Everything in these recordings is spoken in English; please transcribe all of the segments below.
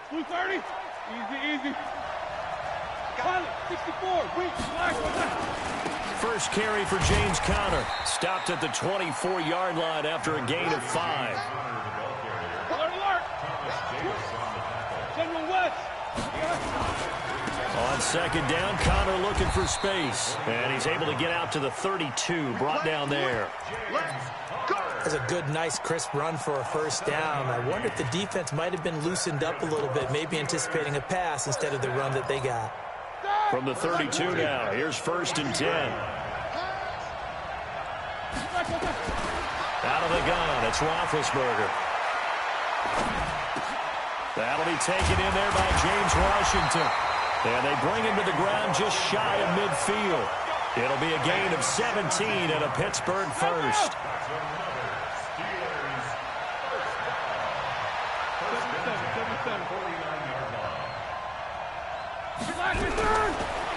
230. Easy. Pilot, 64. Reach. First carry for James Conner. Stopped at the 24-yard line after a gain of 5. Alert. General West. On second down, Conner looking for space. And he's able to get out to the 32, brought down there. That's a good, nice, crisp run for a first down. I wonder if the defense might have been loosened up a little bit, maybe anticipating a pass instead of the run that they got. From the 32 now, here's 1st and 10. Out of the gun, it's Roethlisberger. That'll be taken in there by James Washington. And they bring him to the ground just shy of midfield. It'll be a gain of 17 and a Pittsburgh first.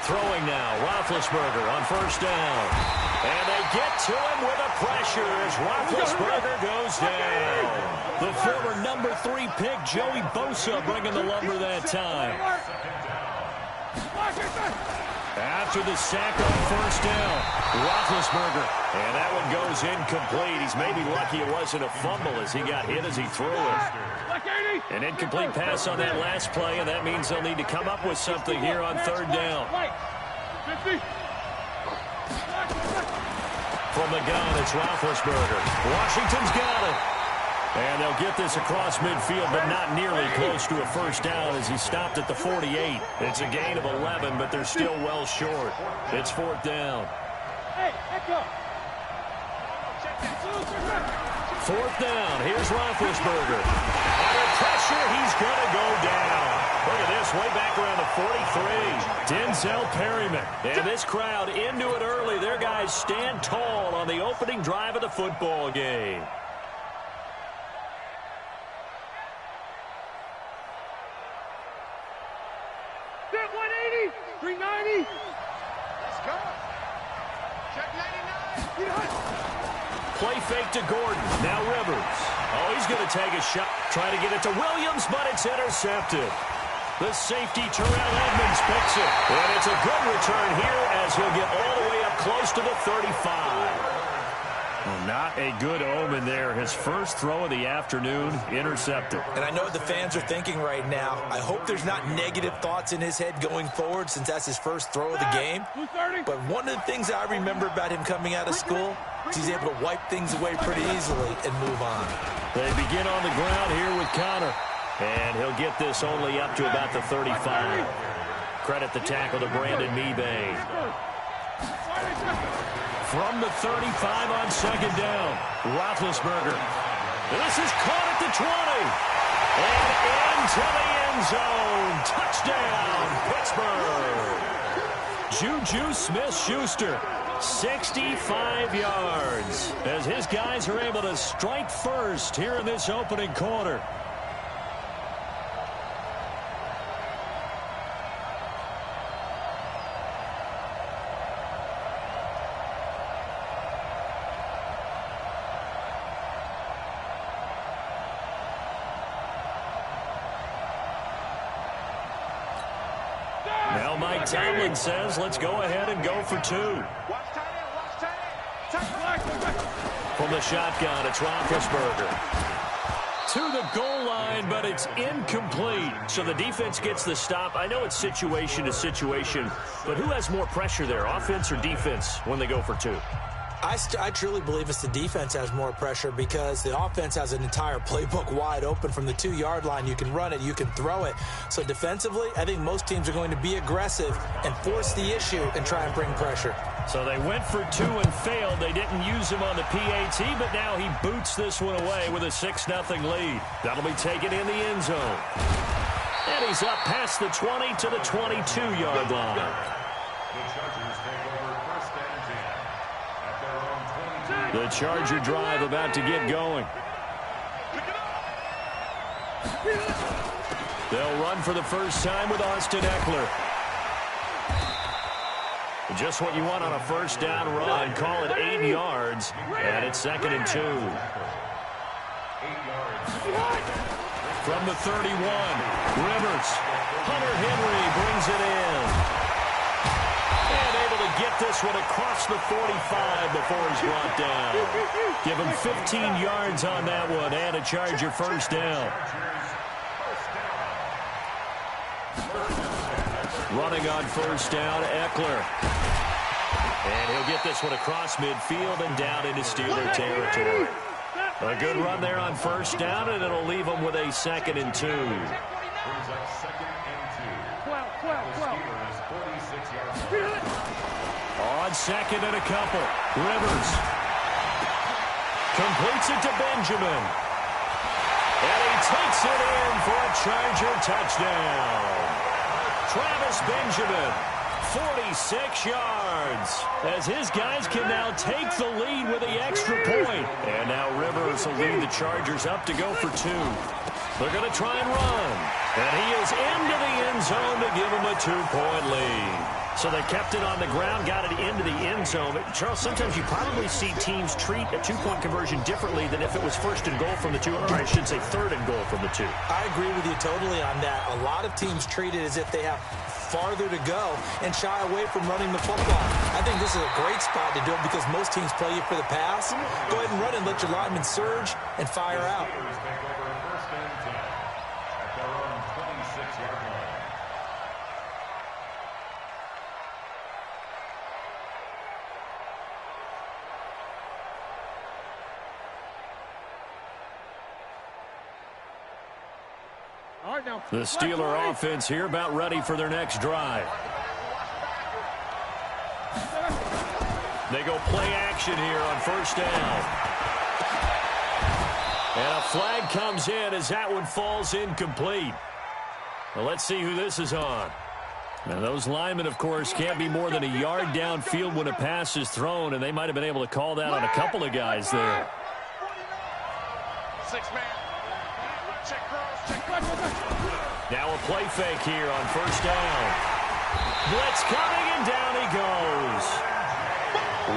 Throwing now, Roethlisberger on first down. And they get to him with a pressure as Roethlisberger goes down. The former number 3 pick, Joey Bosa, bringing the lumber that time. After the sack on first down, Roethlisberger. And that one goes incomplete. He's maybe lucky it wasn't a fumble as he got hit as he threw it. An incomplete pass on that last play, and that means they'll need to come up with something here on third down. From the gun, it's Roethlisberger. Washington's got it. And they'll get this across midfield, but not nearly close to a first down as he stopped at the 48. It's a gain of 11, but they're still well short. It's 4th down. 4th down. Here's Roethlisberger. Under pressure, he's going to go down. Look at this, way back around the 43. Denzel Perryman. And this crowd into it early. Their guys stand tall on the opening drive of the football game. Play fake to Gordon. Now Rivers. Oh, he's going to take a shot. Trying to get it to Williams, but it's intercepted. The safety, Terrell Edmonds, picks it. And it's a good return here as he'll get all the way up close to the 35. Well, not a good omen there. His first throw of the afternoon, intercepted. And I know what the fans are thinking right now. I hope there's not negative thoughts in his head going forward since that's his first throw of the game. But one of the things I remember about him coming out of school is he's able to wipe things away pretty easily and move on. They begin on the ground here with Conner. And he'll get this only up to about the 35. Credit the tackle to Brandon Mebane. From the 35 on second down, Roethlisberger. This is caught at the 20. And into the end zone. Touchdown, Pittsburgh. Juju Smith-Schuster, 65 yards. As his guys are able to strike first here in this opening quarter. Now Mike Tomlin says, let's go ahead and go for 2. From the shotgun, it's Roethlisberger. To the goal line, but it's incomplete. So the defense gets the stop. I know it's situation to situation, but who has more pressure there, offense or defense, when they go for 2? I truly believe it's the defense has more pressure because the offense has an entire playbook wide open from the 2-yard line. You can run it, you can throw it. So defensively, I think most teams are going to be aggressive and force the issue and try and bring pressure. So they went for 2 and failed. They didn't use him on the PAT, but now he boots this one away with a 6-0 lead. That'll be taken in the end zone. And he's up past the 20 to the 22-yard line. The Charger drive about to get going. They'll run for the first time with Austin Eckler. Just what you want on a first down run. Call it 8 yards. And it's 2nd and 2. From the 31, Rivers. Hunter Henry brings it in. And able to get this one across the 45 before he's brought down. Give him 15 yards on that one and a Charger first down. Running on first down, Eckler. And he'll get this one across midfield and down into Steeler territory. A good run there on first down, and it'll leave them with a 2nd and 2. On 2nd and a couple, Rivers completes it to Benjamin. And he takes it in for a Charger touchdown. Travis Benjamin, 46 yards, as his guys can now take the lead with the extra point. And now Rivers will lead the Chargers up to go for 2. They're going to try and run. And he is into the end zone to give them a 2-point lead. So they kept it on the ground, got it into the end zone. But Charles, sometimes you probably see teams treat a 2-point conversion differently than if it was 1st and goal from the 2, or I should say 3rd and goal from the 2. I agree with you totally on that. A lot of teams treat it as if they have farther to go and shy away from running the football. I think this is a great spot to do it because most teams play you for the pass. Go ahead and run and let your linemen surge and fire out. The Steeler offense here about ready for their next drive. They go play action here on first down. And a flag comes in as that one falls incomplete. Well, let's see who this is on. Now, those linemen, of course, can't be more than a yard downfield when a pass is thrown, and they might have been able to call that on a couple of guys there. 6-man. Now a play fake here on first down. Blitz coming, and down he goes.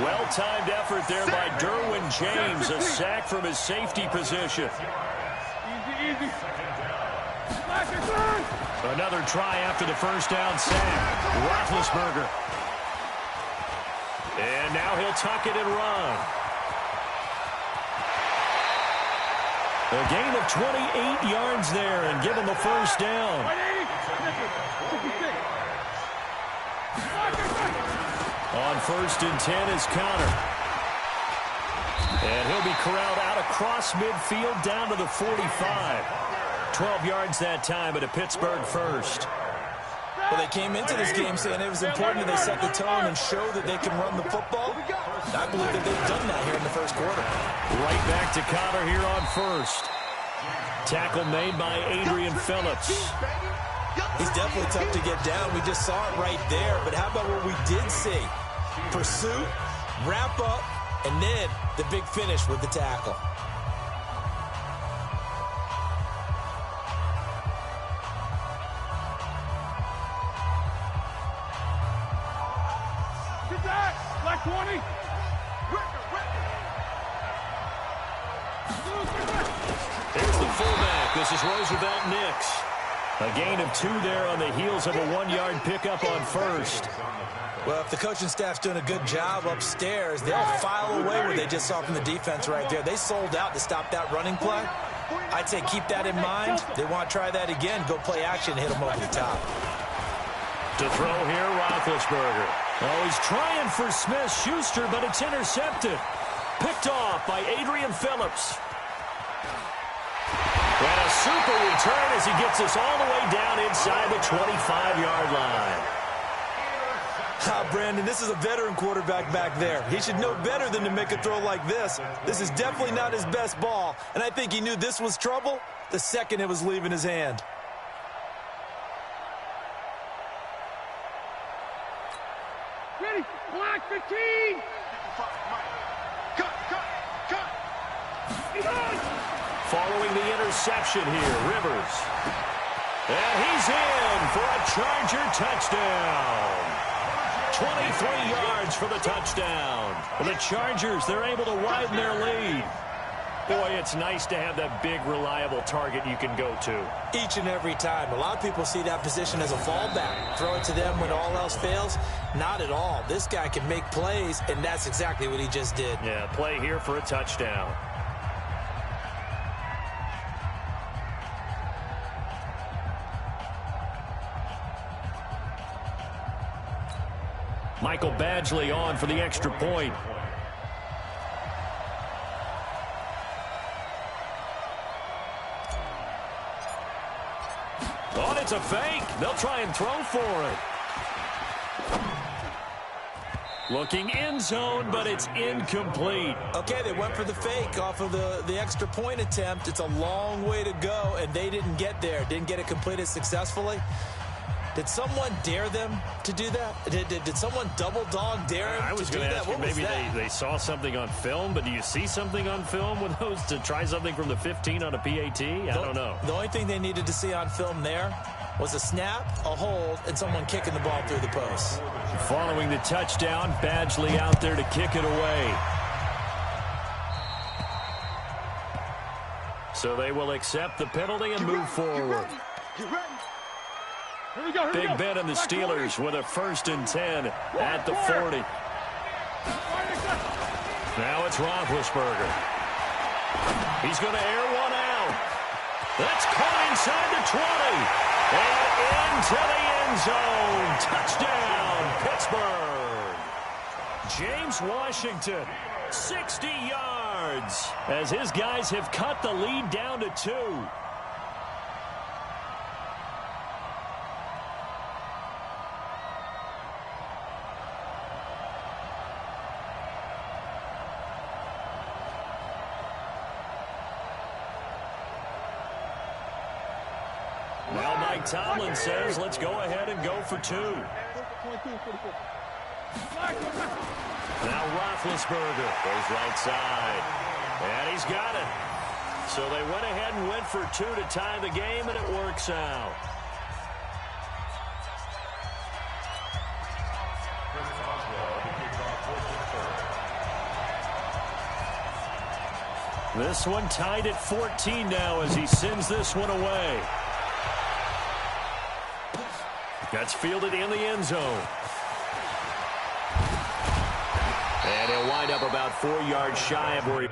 Well-timed effort there by Derwin James. A sack from his safety position. Easy. Another try after the first down sack. Roethlisberger. And now he'll tuck it and run. A gain of 28 yards there and give him a first down. On 1st and 10 is Connor. And he'll be corralled out across midfield down to the 45. 12 yards that time, but a Pittsburgh first. Well, they came into this game saying it was important that they set the tone and show that they can run the football. I believe that they've done that here in the first quarter. Right back to Connor here on first. Tackle made by Adrian Phillips. He's definitely tough to get down. We just saw it right there. But how about what we did see? Pursuit, wrap up, and then the big finish with the tackle. Black 20. There's the fullback. This is Roosevelt Nix. A gain of 2 there on the heels of a 1-yard pickup on first. Well, if the coaching staff's doing a good job upstairs, they'll file away what they just saw from the defense right there. They sold out to stop that running play. I'd say keep that in mind. They want to try that again. Go play action, hit them over the top. To throw here, Roethlisberger. Oh, he's trying for Smith-Schuster, but it's intercepted. Picked off by Adrian Phillips. And a super return as he gets us all the way down inside the 25-yard line. Brandon, this is a veteran quarterback back there. He should know better than to make a throw like this. This is definitely not his best ball, and I think he knew this was trouble the second it was leaving his hand. Ready, Black 15. Cut. Following the interception here, Rivers. And he's in for a Charger touchdown. 23 yards for the touchdown. The Chargers, they're able to widen their lead. Boy, it's nice to have that big, reliable target you can go to. Each and every time. A lot of people see that position as a fallback. Throw it to them when all else fails. Not at all. This guy can make plays, and that's exactly what he just did. Yeah, play here for a touchdown. Michael Badgley on for the extra point. Oh, it's a fake. They'll try and throw for it. Looking end zone, but it's incomplete. Okay, they went for the fake off of the extra point attempt. It's a long way to go, and they didn't get there. Didn't get it completed successfully. Did someone dare them to do that? Did someone double dog dare them to do that? I was going to ask you, maybe they saw something on film, but do you see something on film with those to try something from the 15 on a PAT? I don't know. The only thing they needed to see on film there was a snap, a hold, and someone kicking the ball through the post. Following the touchdown, Badgley out there to kick it away. So they will accept the penalty and move forward. Get ready. Here we go. Big Ben and the Steelers with a 1st and 10 at the 40. Now it's Roethlisberger. He's going to air one out. That's caught inside the 20. And into the end zone. Touchdown, Pittsburgh. James Washington, 60 yards, as his guys have cut the lead down to 2. Well, Mike Tomlin says, let's go ahead and go for 2. Now Roethlisberger goes right side. And he's got it. So they went ahead and went for 2 to tie the game, and it works out. This one tied at 14 now as he sends this one away. That's fielded in the end zone. And he'll wind up about 4 yards shy of where he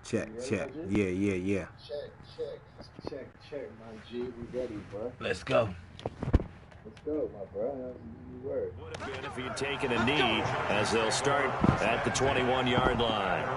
Check, check. Yeah, yeah, yeah. Check, my G. We ready, bro. Let's go. Let's go, my bro. You word. Would have been if he had taken a knee, as they'll start at the 21-yard line.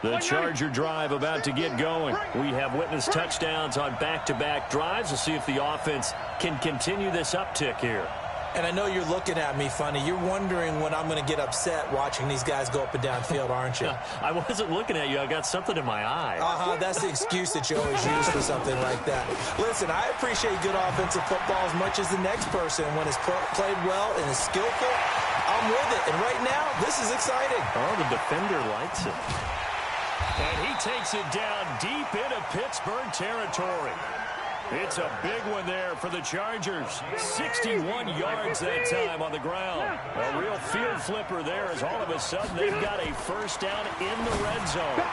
The Charger drive about to get going. We have witnessed touchdowns on back-to-back drives. We'll see if the offense can continue this uptick here. And I know you're looking at me funny. You're wondering when I'm going to get upset watching these guys go up and down field, aren't you? I wasn't looking at you. I got something in my eye. That's the excuse that you always use for something like that. Listen, I appreciate good offensive football as much as the next person. When it's played well and is skillful, I'm with it. And right now, this is exciting. Oh, the defender likes it. And he takes it down deep into Pittsburgh territory. It's a big one there for the Chargers. 61 yards that time on the ground. A real field flipper there as all of a sudden they've got a first down in the red zone.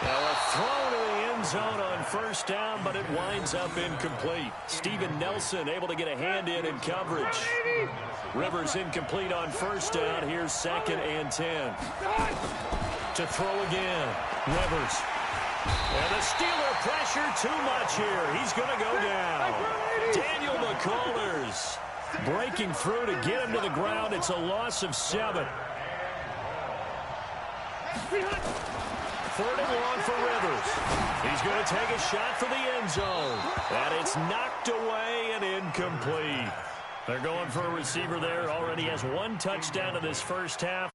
Now a throw to the end zone on first down, but it winds up incomplete. Steven Nelson able to get a hand in coverage. Rivers incomplete on first down. Here's 2nd and 10. To throw again. Rivers. And the Steeler pressure too much here. He's going to go down. Daniel McCullers breaking through to get him to the ground. It's a loss of 7. 3rd and long for Rivers. He's going to take a shot for the end zone. And it's knocked away and incomplete. They're going for a receiver there. Already has 1 touchdown in this first half.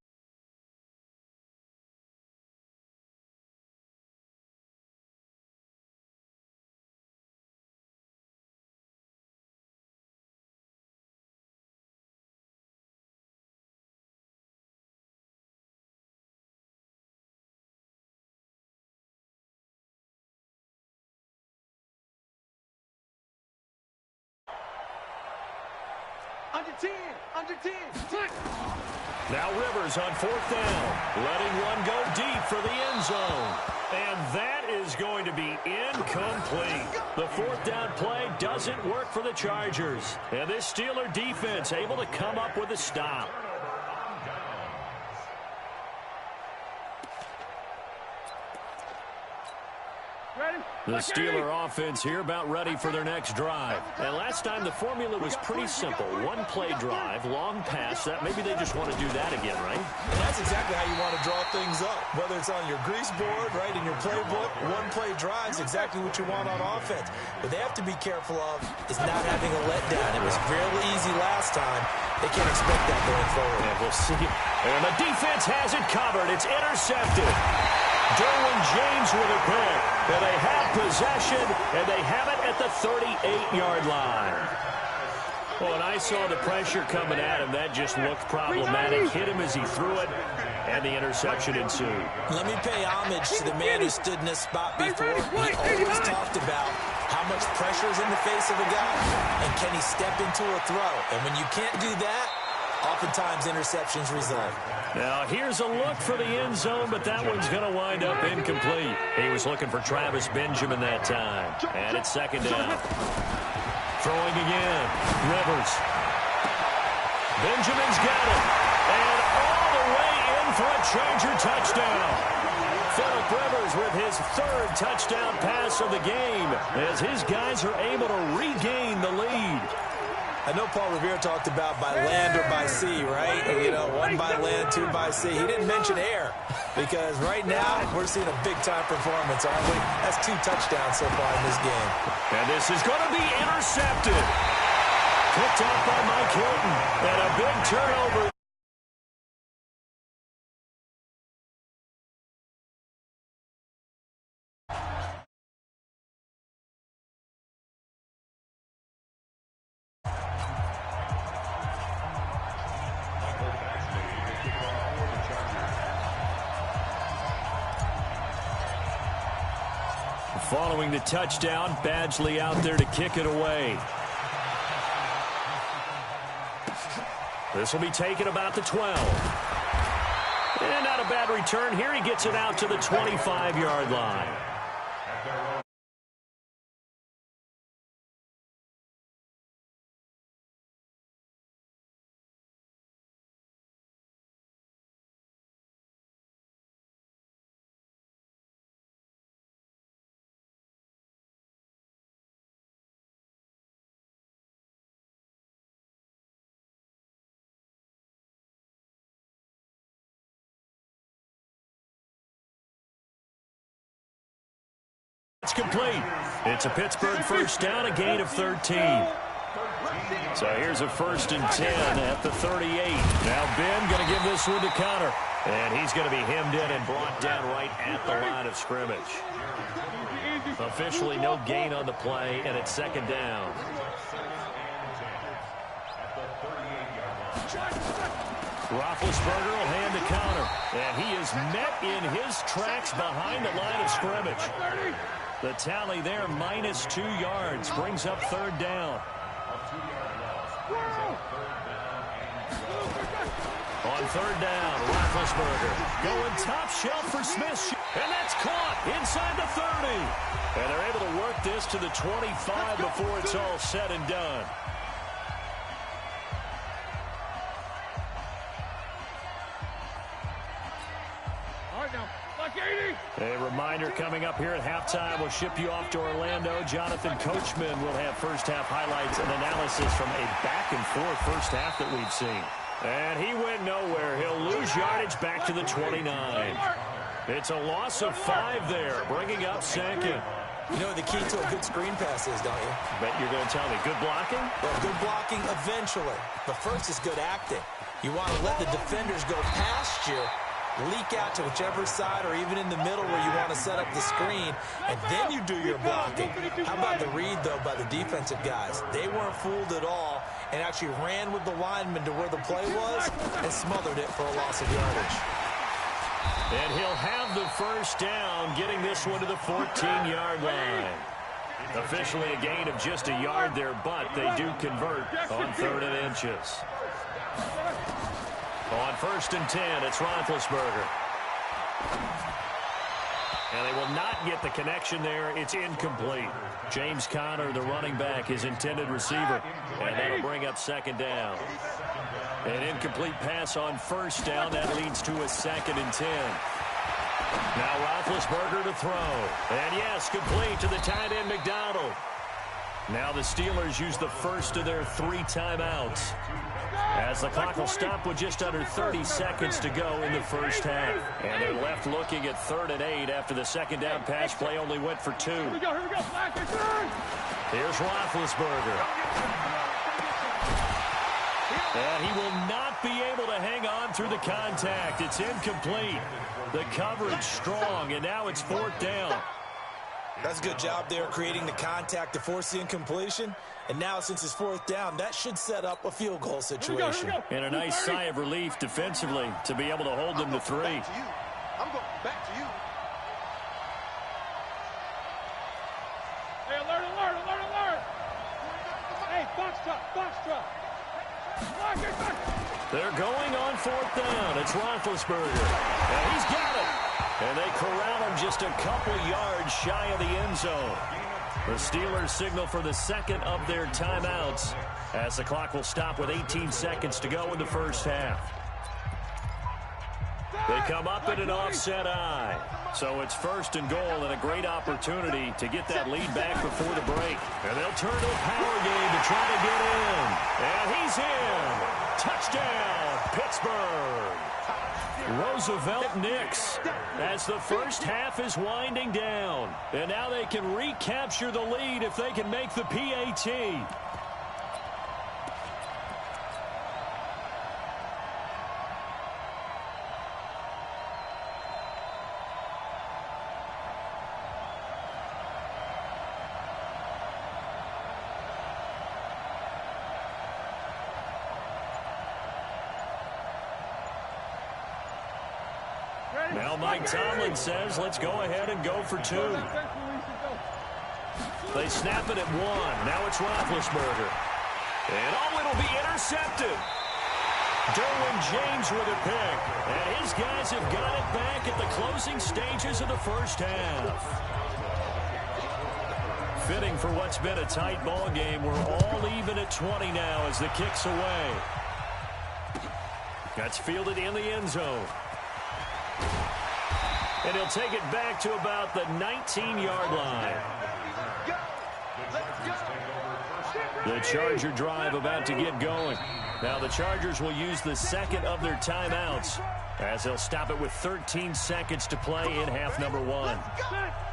Under 10. Now Rivers on 4th down, letting one go deep for the end zone. And that is going to be incomplete. The 4th down play doesn't work for the Chargers. And this Steeler defense able to come up with a stop. The Steeler offense here about ready for their next drive. And last time the formula was pretty simple. 1-play drive, long pass. Maybe they just want to do that again, right? And that's exactly how you want to draw things up. Whether it's on your grease board, right, in your playbook, 1-play drive is exactly what you want on offense. What they have to be careful of is not having a letdown. It was fairly easy last time. They can't expect that going forward. And we'll see. And the defense has it covered. It's intercepted. Derwin James with a pick. And they have possession, and they have it at the 38-yard line. Well, and I saw the pressure coming at him. That just looked problematic. Hit him as he threw it, and the interception ensued. Let me pay homage to the man who stood in this spot before. He always talked about how much pressure is in the face of a guy, and can he step into a throw. And when you can't do that, oftentimes interceptions result. Now, here's a look for the end zone, but that one's going to wind up incomplete. He was looking for Travis Benjamin that time. And it's 2nd down. Throwing again. Rivers. Benjamin's got it. And all the way in for a Charger touchdown. Phillip Rivers with his 3rd touchdown pass of the game as his guys are able to regain the lead. I know Paul Revere talked about by land or by sea, right? You know, 1 by land, 2 by sea. He didn't mention air because right now we're seeing a big-time performance, aren't we? That's 2 touchdowns so far in this game. And this is going to be intercepted. Picked off by Mike Hilton. And a big turnover. Following the touchdown, Badgley out there to kick it away. This will be taken about the 12. And not a bad return here. He gets it out to the 25-yard line. It's complete. It's a Pittsburgh first down, a gain of 13. So here's a 1st and 10 at the 38. Now Ben going to give this one to Connor. And he's going to be hemmed in and brought down right at the line of scrimmage. Officially no gain on the play, and it's 2nd down. Roethlisberger will hand to Connor. And he is met in his tracks behind the line of scrimmage. The tally there, -2 yards, brings up 3rd down. On 3rd down, Roethlisberger going top shelf for Smith. And that's caught inside the 30. And they're able to work this to the 25 before it's all said and done. A reminder coming up here at halftime. We'll ship you off to Orlando. Jonathan Coachman will have first-half highlights and analysis from a back-and-forth first half that we've seen. And he went nowhere. He'll lose yardage back to the 29. It's a loss of 5 there, bringing up 2nd. You know what the key to a good screen pass is, don't you? Bet you're going to tell me. Good blocking? Well, good blocking eventually. But first is good acting. You want to let the defenders go past you, leak out to whichever side or even in the middle where you want to set up the screen, and then you do your blocking. How about the read, though, by the defensive guys? They weren't fooled at all and actually ran with the lineman to where the play was and smothered it for a loss of yardage. And he'll have the first down, getting this one to the 14-yard line. Officially a gain of just a yard there, but they do convert on 3rd and inches. On 1st and 10, it's Roethlisberger. And they will not get the connection there. It's incomplete. James Conner, the running back, his intended receiver. And that'll bring up 2nd down. An incomplete pass on 1st down. That leads to a 2nd and 10. Now Roethlisberger to throw. And yes, complete to the tight end McDonald. Now the Steelers use the first of their 3 timeouts, as the clock will stop with just under 30 seconds to go in the first half. And they're left looking at 3rd and 8 after the 2nd down pass play only went for 2. Here's Roethlisberger. And he will not be able to hang on through the contact. It's incomplete. The coverage strong, and now it's 4th down. That's a good job there creating the contact to force the incompletion. And now since it's 4th down, that should set up a field goal situation. And a nice sigh of relief defensively to be able to hold them to 3. I'm going back to you. Hey, alert, alert, alert, alert. Hey, box truck. They're going on 4th down. It's Roethlisberger. And he's got it. And they corral him just a couple yards shy of the end zone. The Steelers signal for the 2nd of their timeouts, as the clock will stop with 18 seconds to go in the first half. They come up in an offset eye. So it's 1st and goal and a great opportunity to get that lead back before the break. And they'll turn to a power game to try to get in. And he's in. Touchdown, Pittsburgh. Roosevelt Nix, as the first half is winding down. And now they can recapture the lead if they can make the PAT. Now Mike Tomlin says, let's go ahead and go for 2. They snap it at 1. Now it's Roethlisberger. And it'll be intercepted. Derwin James with a pick. And his guys have got it back at the closing stages of the first half. Fitting for what's been a tight ball game. We're all even at 20 now as the kick's away. That's fielded in the end zone. And he'll take it back to about the 19-yard line. The Charger drive about to get going. Now the Chargers will use the second of their timeouts as they'll stop it with 13 seconds to play in half number one.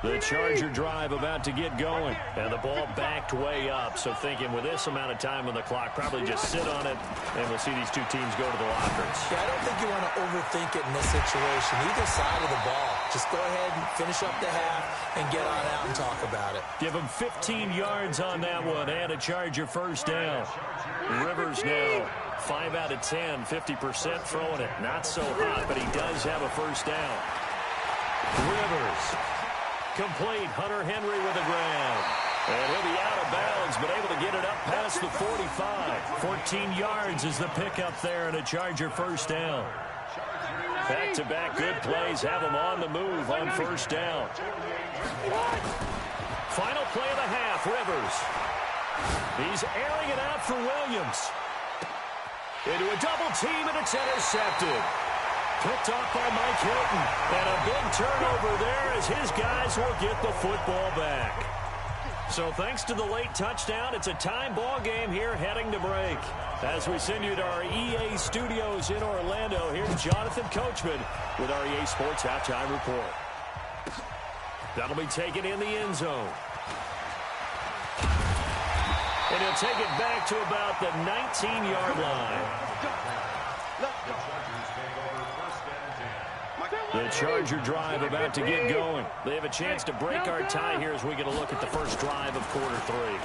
The Charger drive about to get going, and the ball backed way up. So thinking with this amount of time on the clock, probably just sit on it, and we'll see these two teams go to the lockers. Yeah, I don't think you want to overthink it in this situation. Either side of the ball. Just go ahead and finish up the half and get on out and talk about it. Give him 15 yards on that one and a Charger first down. Rivers now 5 out of 10, 50% throwing it. Not so hot, but he does have a first down. Rivers. Complete. Hunter Henry with a grab. And he'll be out of bounds, but able to get it up past the 45. 14 yards is the pickup there and a Charger first down. Back-to-back good plays have him on the move on first down. Final play of the half, Rivers. He's airing it out for Williams. Into a double team, and it's intercepted. Picked off by Mike Hilton. And a big turnover there as his guys will get the football back. So thanks to the late touchdown, it's a tie ball game here heading to break. As we send you to our EA studios in Orlando, here's Jonathan Coachman with our EA Sports Halftime Report. That'll be taken in the end zone. And he'll take it back to about the 19-yard line. The Charger drive about to get going. They have a chance to break our tie here as we get a look at the first drive of quarter three.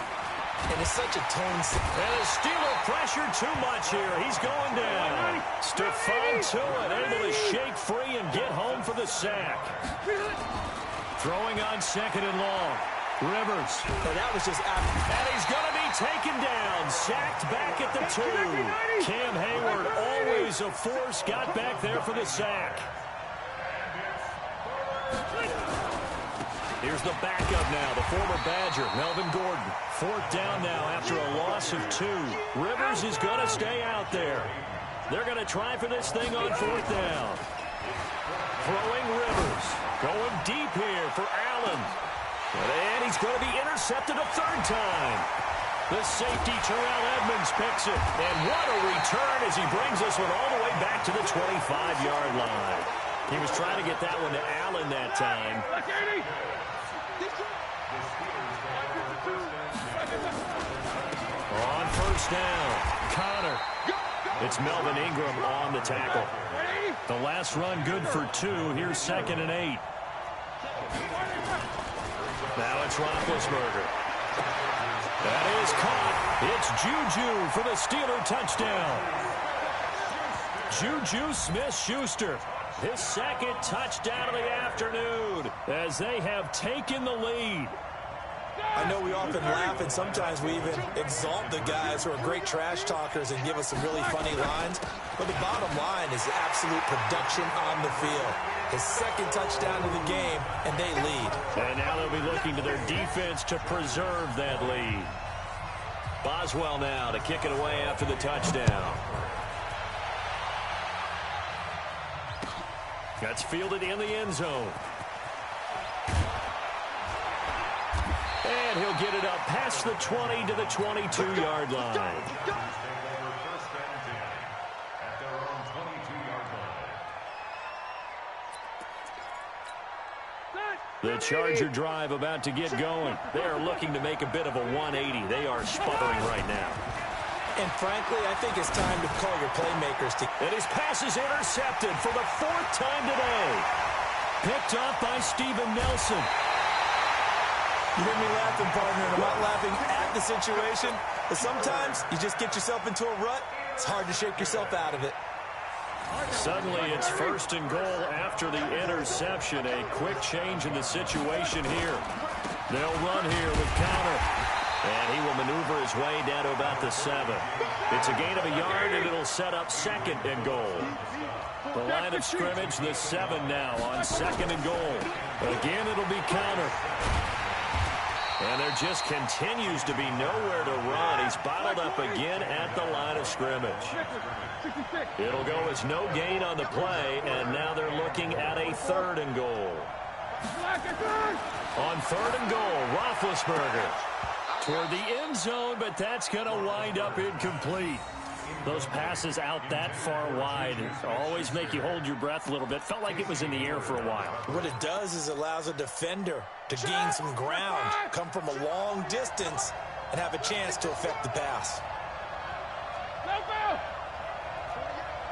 And it's such a tone. And the Steeler pressure too much here. He's going down. Stephon Tuitt able to shake free and get home for the sack. Throwing on second and long. Rivers. And that was just after. And he's going to be taken down. Sacked back at the 2. Cam Hayward, always a force, got back there for the sack. Here's the backup now, the former Badger, Melvin Gordon. Fourth down now after a loss of 2. Rivers is going to stay out there. They're going to try for this thing on fourth down. Throwing Rivers. Going deep here for Allen. And he's going to be intercepted a third time. The safety, Terrell Edmonds, picks it. And what a return as he brings this one all the way back to the 25-yard line. He was trying to get that one to Allen that time. On first down, Connor. It's Melvin Ingram on the tackle. The last run good for 2. Here's 2nd and 8. Now it's Roethlisberger. That is caught. It's Juju for the Steeler touchdown. Juju Smith-Schuster. His second touchdown of the afternoon as they have taken the lead. I know we often laugh and sometimes we even exalt the guys who are great trash talkers and give us some really funny lines. But the bottom line is absolute production on the field. His second touchdown of the game, and they lead. And now they'll be looking to their defense to preserve that lead. Boswell now to kick it away after the touchdown. That's fielded in the end zone. And he'll get it up past the 20 to the 22-yard line. The Charger drive about to get going. They are looking to make a bit of a 180. They are sputtering right now. And frankly, I think it's time to call your playmakers. And his pass is intercepted for the 4th time today. Picked off by Steven Nelson. You hear me laughing, partner, and I'm not laughing at the situation. But sometimes you just get yourself into a rut. It's hard to shake yourself out of it. Suddenly it's 1st and goal after the interception. A quick change in the situation here. They'll run here with Connor. And he will maneuver his way down to about the 7. It's a gain of a yard, and it'll set up 2nd and goal. The line of scrimmage, the 7 now on 2nd and goal. Again, it'll be Connor. And there just continues to be nowhere to run. He's bottled up again at the line of scrimmage. It'll go as no gain on the play, and now they're looking at a 3rd and goal. On 3rd and goal, Roethlisberger toward the end zone, but that's going to wind up incomplete. Those passes out that far wide always make you hold your breath a little bit. Felt like it was in the air for a while. What it does is allows a defender to gain some ground, come from a long distance, and have a chance to affect the pass. Go, go!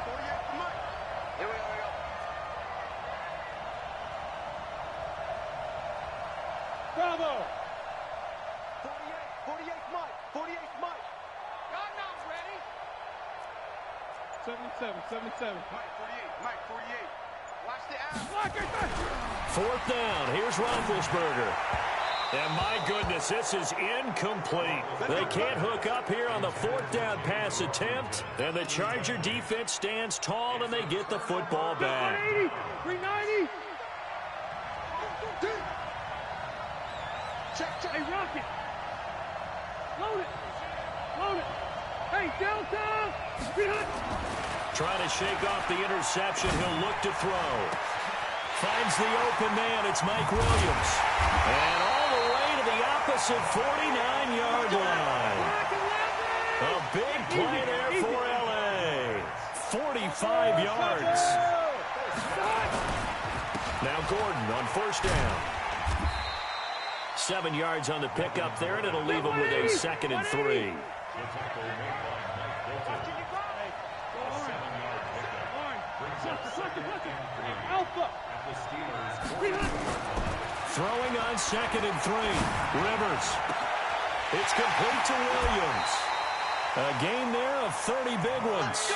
48, Mike. Here we go. Bravo! 48, Mike. 48, Mike. God knows, ready. 77. Mike, 48. Mike, 48. Watch the ass. Lock it back. Fourth down. Here's Roethlisberger. And my goodness, this is incomplete. They can't hook up here on the fourth down pass attempt. And the Charger defense stands tall, and they get the football back. 390. Check. Hey, Rocket. Load it. Hey, Delta. Behind. Trying to shake off the interception. He'll look to throw. Finds the open man. It's Mike Williams. And all the way to the opposite 49-yard line. A big play there for L.A. 45 yards. Now Gordon on first down. 7 yards on the pickup there, and it'll leave him with a 2nd and 3. Alpha. Throwing on 2nd and 3. Rivers. It's complete to Williams. A gain there of 30 big ones.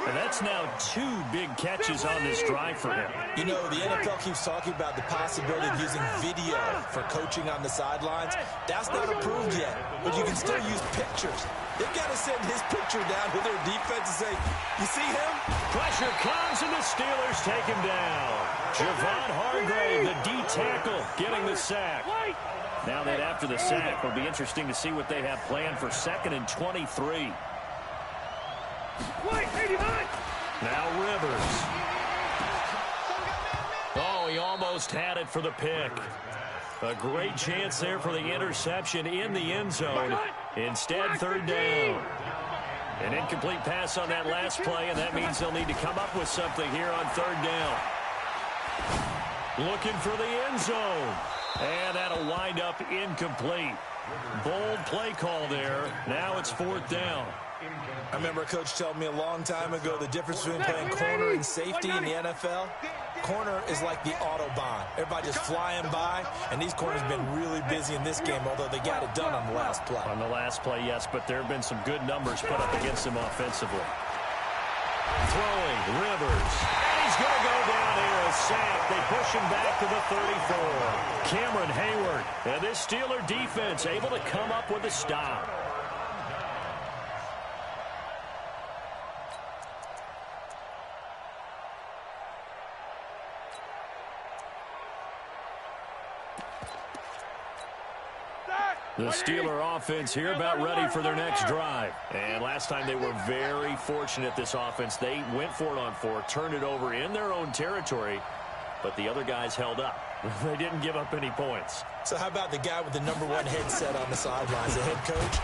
And that's now 2 big catches on this drive for him. You know, the NFL keeps talking about the possibility of using video for coaching on the sidelines. That's not approved yet, but you can still use pictures. They've got to send his picture down to their defense and say, you see him? Pressure comes, and the Steelers take him down. Javon Hargrave, the D tackle, getting the sack. Now that after the sack, it'll be interesting to see what they have planned for 2nd and 23. Now Rivers. Oh, he almost had it for the pick. A great chance there for the interception in the end zone. Instead, 3rd down. An incomplete pass on that last play, and that means they'll need to come up with something here on 3rd down. Looking for the end zone. And that'll wind up incomplete. Bold play call there. Now it's 4th down. I remember a coach telling me a long time ago the difference between playing corner and safety in the NFL. Corner is like the Autobahn. Everybody just flying by, and these corners have been really busy in this game, although they got it done on the last play. On the last play, yes, but there have been some good numbers put up against them offensively. Throwing, Rivers. And he's going to go down here, a sack. They push him back to the 34. Cameron Hayward. And this Steeler defense able to come up with a stop. The Steeler offense here about ready for their next drive. And last time they were very fortunate, this offense. They went for it on 4, turned it over in their own territory, but the other guys held up. They didn't give up any points. So how about the guy with the #1 headset on the sidelines, the head coach?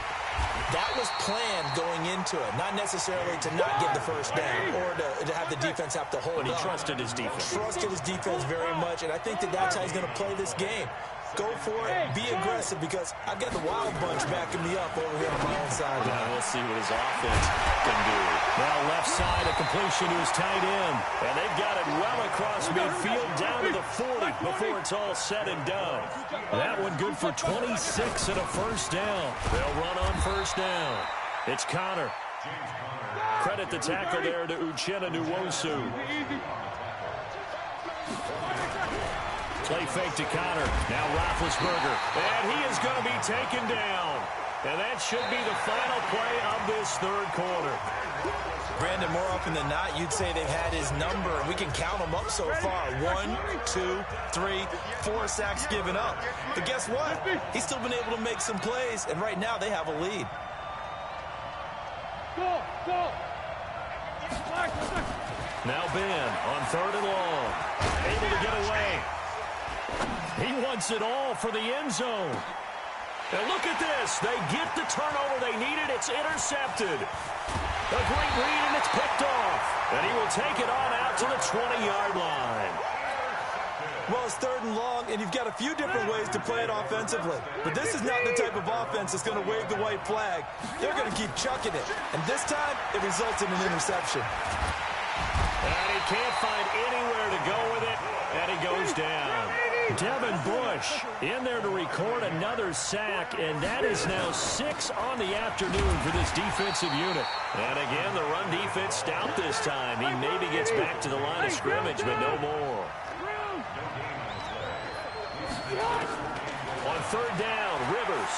That was planned going into it, not necessarily to not get the first down or to have the defense have to hold But he up. trusted his defense. Trusted his defense very much, and I think that's how he's going to play this game. Go for it, be aggressive, because I've got the wild bunch backing me up over here on my own side. Now we'll see what his offense can do. Now left side, a completion to his tight end. And they've got it well across midfield down to the 40 before it's all said and done. That one good for 26 and a first down. They'll run on first down. It's Connor. Credit the tackle there to Uchenna Nwosu. Play fake to Connor. Now Roethlisberger. And he is going to be taken down. And that should be the final play of this 3rd quarter. Brandon, more often than not, you'd say they've had his number, and we can count them up so far. 1, 2, 3, 4 sacks given up. But guess what? He's still been able to make some plays, and right now they have a lead. Go! Now Ben on 3rd and long. Able to get away. He wants it all for the end zone. And look at this. They get the turnover they needed. It's intercepted. A great read, and it's picked off. And he will take it on out to the 20-yard line. Well, it's 3rd and long, and you've got a few different ways to play it offensively. But this is not the type of offense that's going to wave the white flag. They're going to keep chucking it. And this time, it results in an interception. And he can't find anywhere to go with it, and he goes down. Devin Bush in there to record another sack, and that is now 6 on the afternoon for this defensive unit. And again, the run defense stout this time. He maybe gets back to the line of scrimmage, but no more. On 3rd down, Rivers.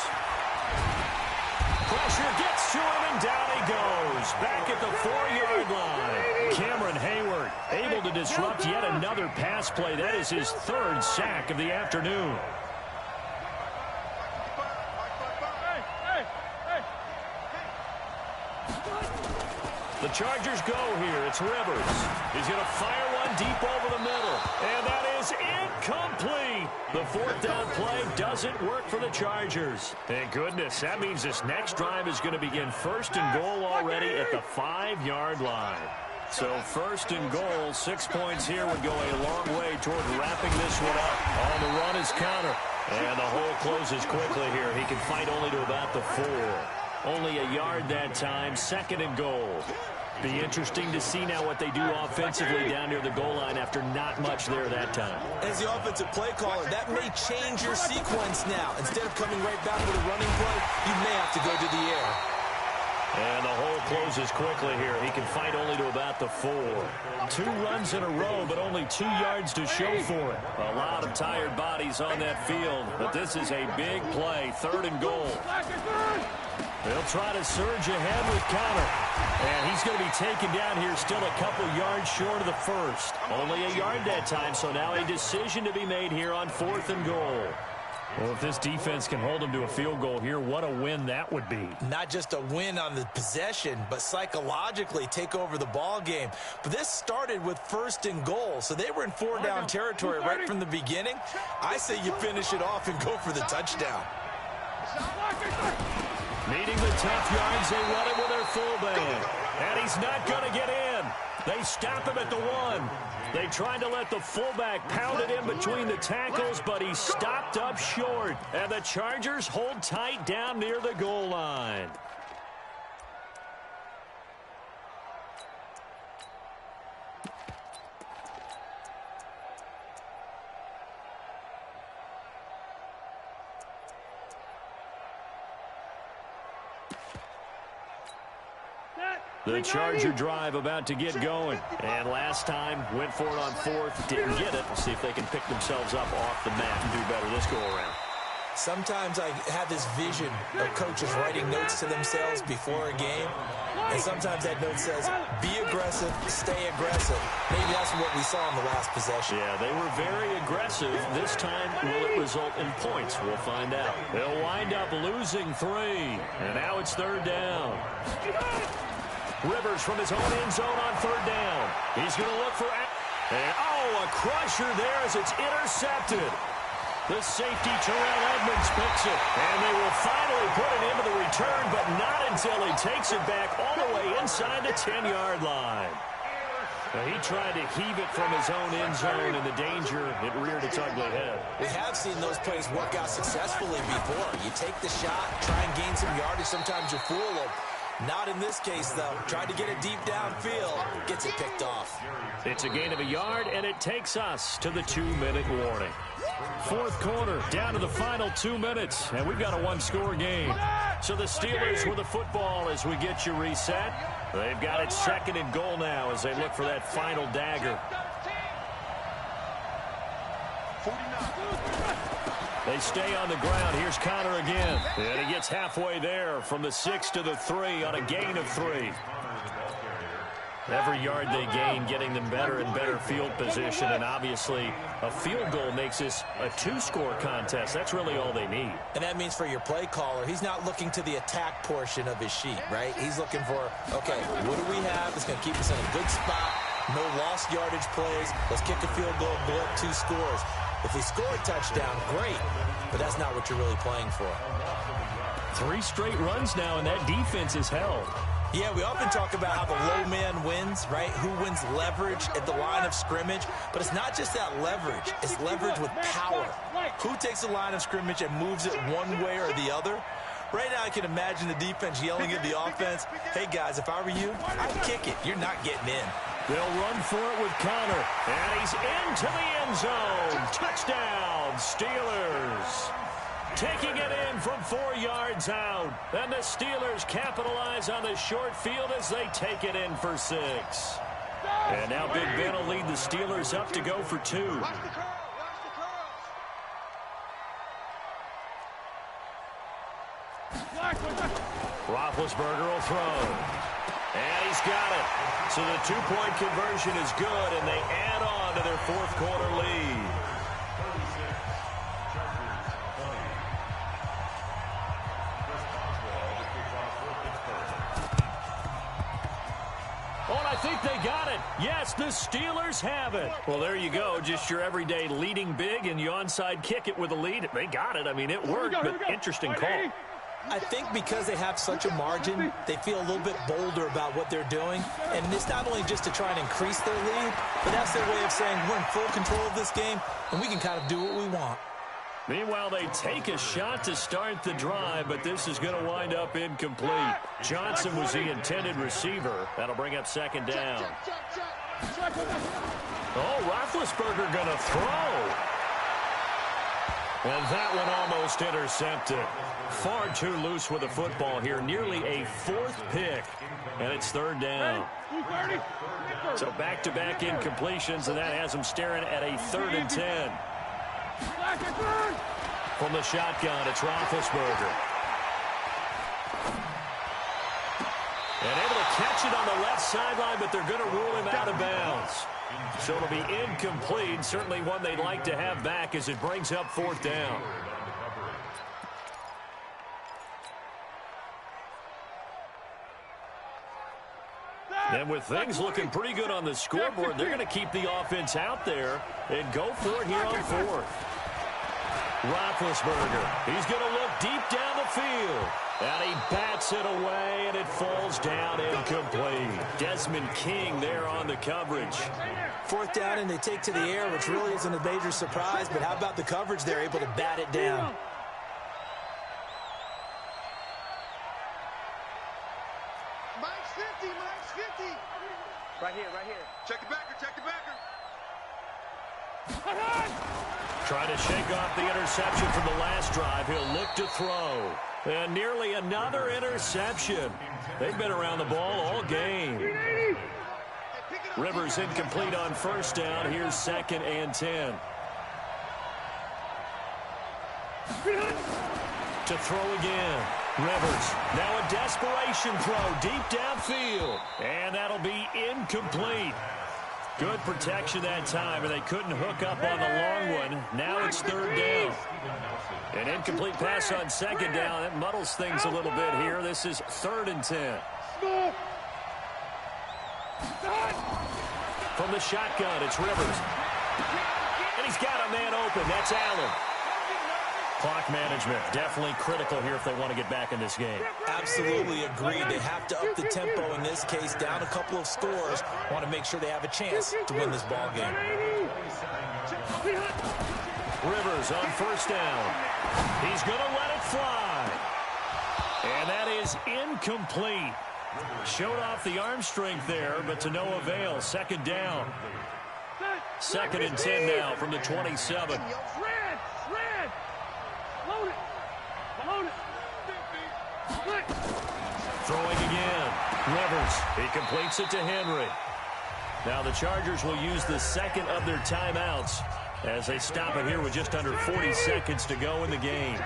Pressure gets to him, and down he goes. Back at the 4-yard line. Cameron Hayward able to disrupt yet another pass play. That is his 3rd sack of the afternoon. The Chargers go here. It's Rivers. He's going to fire one deep over the middle. And that is incomplete. The 4th down play doesn't work for the Chargers. Thank goodness. That means this next drive is going to begin 1st and goal already at the 5-yard line. So 1st and goal, 6 points here would go a long way toward wrapping this one up. On the run is Connor. And the hole closes quickly here. He can fight only to about the 4. Only a yard that time, 2nd and goal. Be interesting to see now what they do offensively down near the goal line after not much there that time. As the offensive play caller, that may change your sequence now. Instead of coming right back with a running play, you may have to go to the air. And the hole closes quickly here. He can fight only to about the 4. 2 runs in a row, but only 2 yards to show for it. A lot of tired bodies on that field, but this is a big play. 3rd and goal. They'll try to surge ahead with Connor. And he's going to be taken down here still a couple yards short of the 1st. Only a yard that time, so now a decision to be made here on 4th and goal. Well, if this defense can hold them to a field goal here, what a win that would be. Not just a win on the possession, but psychologically take over the ball game. But this started with 1st and goal, so they were in 4-down territory right from the beginning. I say you finish it off and go for the touchdown. Needing the tough yards, they run it with their fullback. And he's not going to get in. They stop him at the 1. They tried to let the fullback pound it in between the tackles, but he stopped up short. And the Chargers hold tight down near the goal line. The Charger drive about to get going. And last time, went for it on 4th, didn't get it. See if they can pick themselves up off the mat and do better this go-around. Sometimes I have this vision of coaches writing notes to themselves before a game. And sometimes that note says, be aggressive, stay aggressive. Maybe that's what we saw in the last possession. Yeah, they were very aggressive. This time, will it result in points? We'll find out. They'll wind up losing 3. And now it's 3rd down. Rivers from his own end zone on 3rd down. He's going to look for... And, a crusher there as it's intercepted. The safety, Terrell Edmonds, picks it. And they will finally put it into the return, but not until he takes it back all the way inside the 10-yard line. He tried to heave it from his own end zone, and the danger, it reared its ugly head. We have seen those plays work out successfully before. You take the shot, try and gain some yardage. Sometimes you fool them. Not in this case, though. Tried to get it deep downfield. Gets it picked off. It's a gain of a yard, and it takes us to the 2-minute warning. 4th quarter, down to the final 2 minutes, and we've got a 1-score game. So the Steelers with the football as we get you reset. They've got it 2nd and goal now as they look for that final dagger. 49. They stay on the ground. Here's Connor again. And he gets halfway there from the 6 to the 3 on a gain of 3. Every yard they gain, getting them better and better field position. And obviously, a field goal makes this a 2-score contest. That's really all they need. And that means for your play caller, he's not looking to the attack portion of his sheet, right? He's looking for, okay, what do we have that's going to keep us in a good spot? No lost yardage plays. Let's kick a field goal, blow up 2 scores. If we score a touchdown, great, but that's not what you're really playing for. 3 straight runs now, and that defense is held. Yeah, we often talk about how the low man wins, right? Who wins leverage at the line of scrimmage. But it's not just that leverage. It's leverage with power. Who takes the line of scrimmage and moves it one way or the other? Right now, I can imagine the defense yelling at the offense, hey, guys, if I were you, I'd kick it. You're not getting in. They'll run for it with Connor. And he's into the end zone. Touchdown, Steelers. Taking it in from 4 yards out. And the Steelers capitalize on the short field as they take it in for 6. And now Big Ben will lead the Steelers up to go for 2. Watch the curl. Watch the curls. Roethlisberger will throw. And he's got it. So the 2-point conversion is good, and they add on to their fourth quarter lead. I think they got it. Yes, the Steelers have it. Well, there you go. Just your everyday leading big, and you onside kick it with a lead. They got it. I mean, it worked, but interesting call. I think because they have such a margin, they feel a little bit bolder about what they're doing. And it's not only just to try and increase their lead, but that's their way of saying we're in full control of this game, and we can kind of do what we want. Meanwhile, they take a shot to start the drive, but this is going to wind up incomplete. Johnson was the intended receiver. That'll bring up second down. Oh, Roethlisberger going to throw. And that one almost intercepted. Far too loose with the football here. Nearly a 4th pick. And it's third down. So back-to-back incompletions, and that has them staring at a 3rd and 10. From the shotgun, it's Roethlisberger. And able to catch it on the left sideline, but they're going to rule him out of bounds. So it'll be incomplete, certainly one they'd like to have back as it brings up 4th down. And with things looking pretty good on the scoreboard, they're going to keep the offense out there and go for it here on 4th. Roethlisberger, he's going to look deep down the field. And he bats it away, and it falls down incomplete. Desmond King there on the coverage. 4th down, and they take to the air, which really isn't a major surprise. But how about the coverage? They're able to bat it down. Mike's 50, Mike's 50. Right here, right here. Check the backer, check the backer. Trying to shake off the interception from the last drive. He'll look to throw. And nearly another interception. They've been around the ball all game. Rivers incomplete on 1st down. Here's 2nd and 10. To throw again. Rivers. Now a desperation throw deep downfield. And that'll be incomplete. Good protection that time, and they couldn't hook up on the long one. Now it's 3rd down. An incomplete pass on 2nd down. That muddles things a little bit here. This is 3rd and 10. From the shotgun, it's Rivers. And he's got a man open. That's Allen. Clock management, definitely critical here if they want to get back in this game. Absolutely agreed. They have to up the tempo in this case, down a couple of scores. Want to make sure they have a chance to win this ball game. Rivers on 1st down. He's going to let it fly. And that is incomplete. Showed off the arm strength there, but to no avail. 2nd down. 2nd and 10 now from the 27. Throwing again. Rivers. He completes it to Henry. Now the Chargers will use the 2nd of their timeouts as they stop it here with just under 40 seconds to go in the game.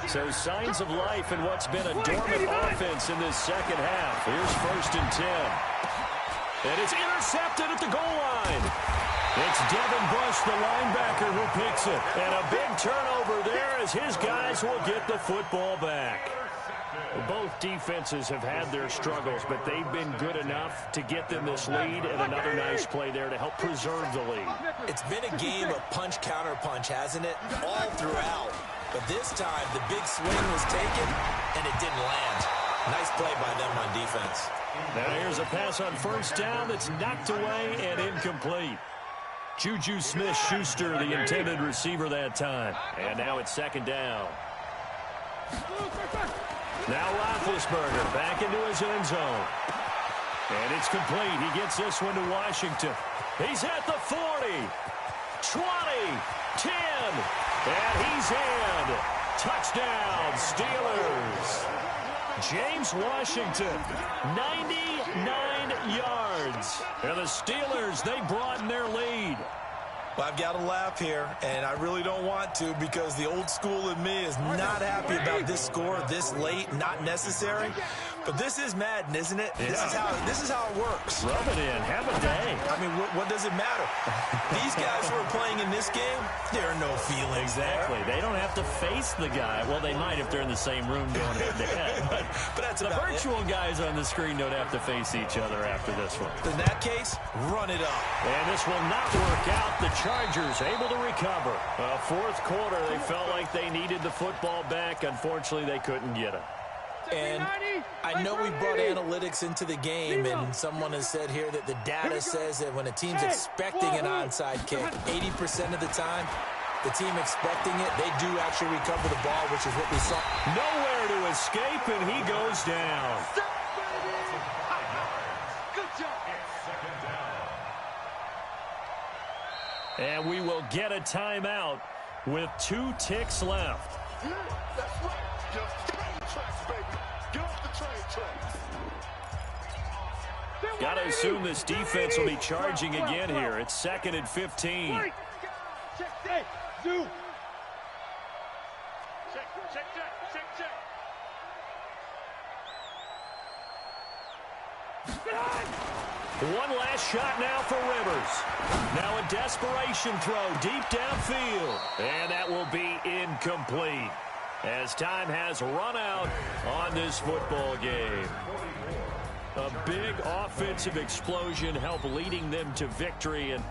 So signs of life in what's been a dormant offense in this 2nd half. Here's 1st and 10. And it's intercepted at the goal line. It's Devin Bush, the linebacker, who picks it. And a big turnover there as his guys will get the football back. Both defenses have had their struggles, but they've been good enough to get them this lead, and another nice play there to help preserve the lead. It's been a game of punch-counter-punch, hasn't it? All throughout. But this time, the big swing was taken, and it didn't land. Nice play by them on defense. Now here's a pass on first down that's knocked away and incomplete. Juju Smith-Schuster, the intended receiver that time. And now it's second down. Now Roethlisberger back into his end zone. And it's complete. He gets this one to Washington. He's at the 40, 20, 10, and he's in. Touchdown, Steelers. James Washington, 99 yards. And the Steelers, they broaden their lead. Well, I've got to laugh here, and I really don't want to because the old school in me is not happy about this score this late, not necessary. But this is Madden, isn't it? Yeah. This is how it works. Rub it in. Have a day. I mean, what does it matter? These guys who are playing in this game, there are no feelings. Exactly. There. They don't have to face the guy. Well, they might if they're in the same room going head-to-head. But that's the virtual guys on the screen don't have to face each other after this one. In that case, run it up. And this will not work out. The Chargers able to recover. Fourth quarter, they felt like they needed the football back. Unfortunately, they couldn't get it. And I know we brought analytics into the game, and someone has said here that the data says that when a team's expecting an onside kick, 80% of the time, the team expecting it, they do actually recover the ball, which is what we saw. Nowhere to escape, and he goes down. Good job. And we will get a timeout with 2 ticks left. Yeah, that's right. Get off the train tracks, baby. Get off the train tracks. Got to assume this defense will be charging again here. It's 2nd and 15. Check, hey, Zoo. One last shot now for Rivers. Now a desperation throw deep downfield. And that will be incomplete as time has run out on this football game. A big offensive explosion helped leading them to victory. And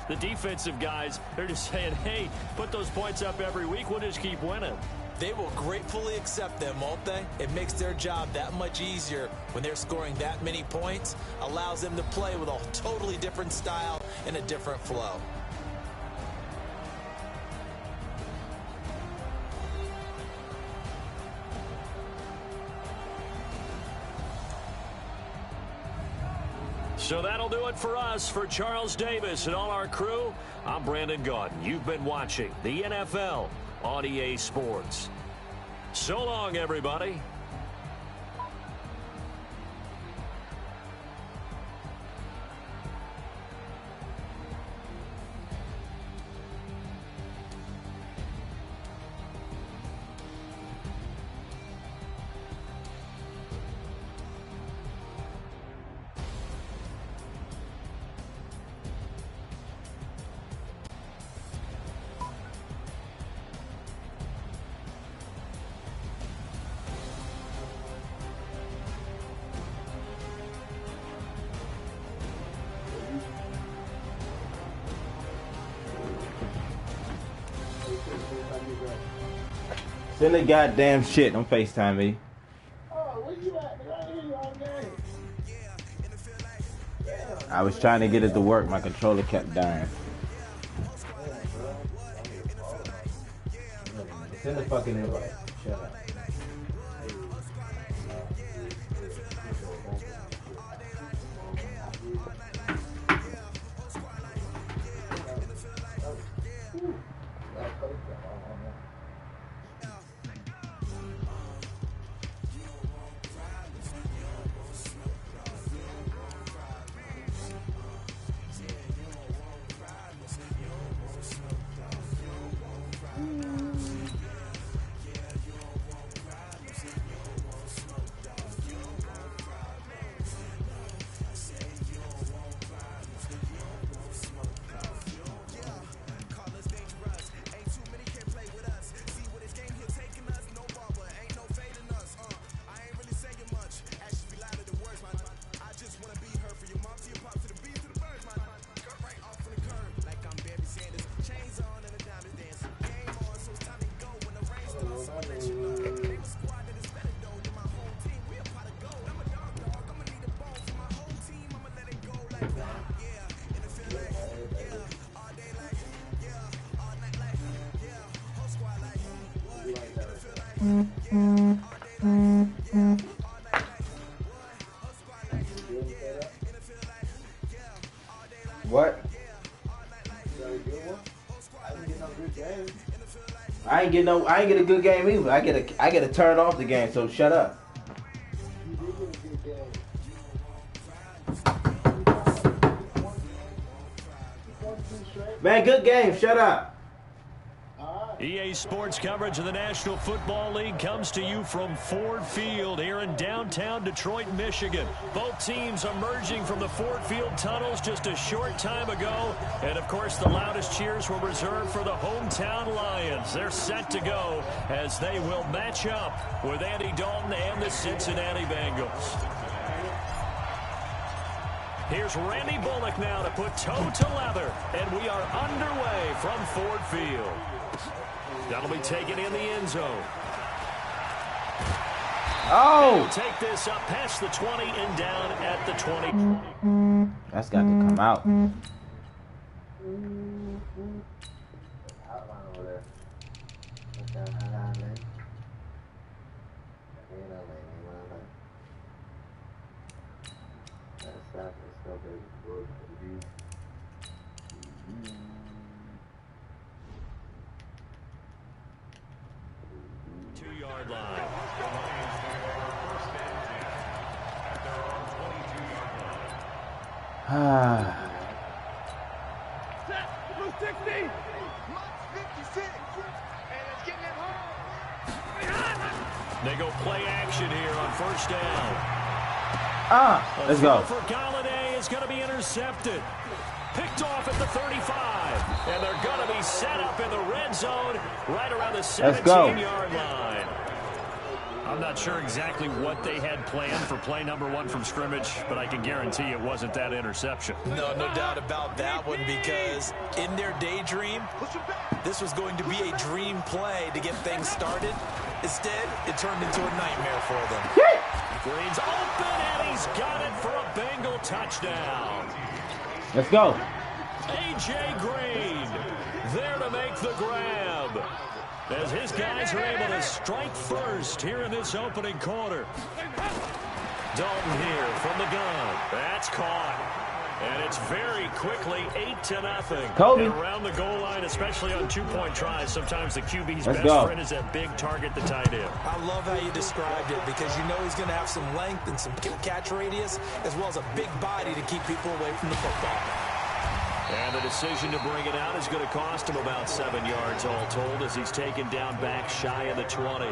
the defensive guys, they're just saying, hey, put those points up every week. We'll just keep winning. They will gratefully accept them, won't they? It makes their job that much easier when they're scoring that many points. Allows them to play with a totally different style and a different flow. So that'll do it for us. For Charles Davis and all our crew, I'm Brandon Gaudin. You've been watching the NFL on EA Sports. So long, everybody. Send the goddamn shit. Don't FaceTime me. Oh, where you at? I hear you all game. I was trying to get it to work. My controller kept dying. Send the fucking invite. Shut up. What? I ain't get a good game either. I get to turn off the game, so shut up. Man, good game, shut up. EA Sports coverage of the National Football League comes to you from Ford Field here in downtown Detroit, Michigan. Both teams emerging from the Ford Field tunnels just a short time ago. And, of course, the loudest cheers were reserved for the hometown Lions. They're set to go as they will match up with Andy Dalton and the Cincinnati Bengals. Here's Randy Bullock now to put toe to leather. And we are underway from Ford Field. That'll be taken in the end zone. Oh! Take this up past the 20 and down at the 20. That's got to come out. They go play action here on first down. Let's go. For Galladay is going to be intercepted. Picked off at the 35. And they're going to be set up in the red zone right around the 17-yard line. I'm not sure exactly what they had planned for play number one from scrimmage, but I can guarantee it wasn't that interception. No doubt about that one, because in their daydream, this was going to be a dream play to get things started. Instead, it turned into a nightmare for them. Green's open, and he's got it for a Bengal touchdown. Let's go. A.J. Green there to make the grab, as his guys are able to strike first here in this opening quarter. Dalton here from the gun. That's caught. And it's very quickly 8-0. Kobe. And around the goal line, especially on two-point tries, sometimes the QB's Let's best go. friend is that big target, the tight end. I love how you described it, because you know he's going to have some length and some catch radius, as well as a big body to keep people away from the football. And the decision to bring it out is going to cost him about 7 yards all told, as he's taken down back shy of the 20.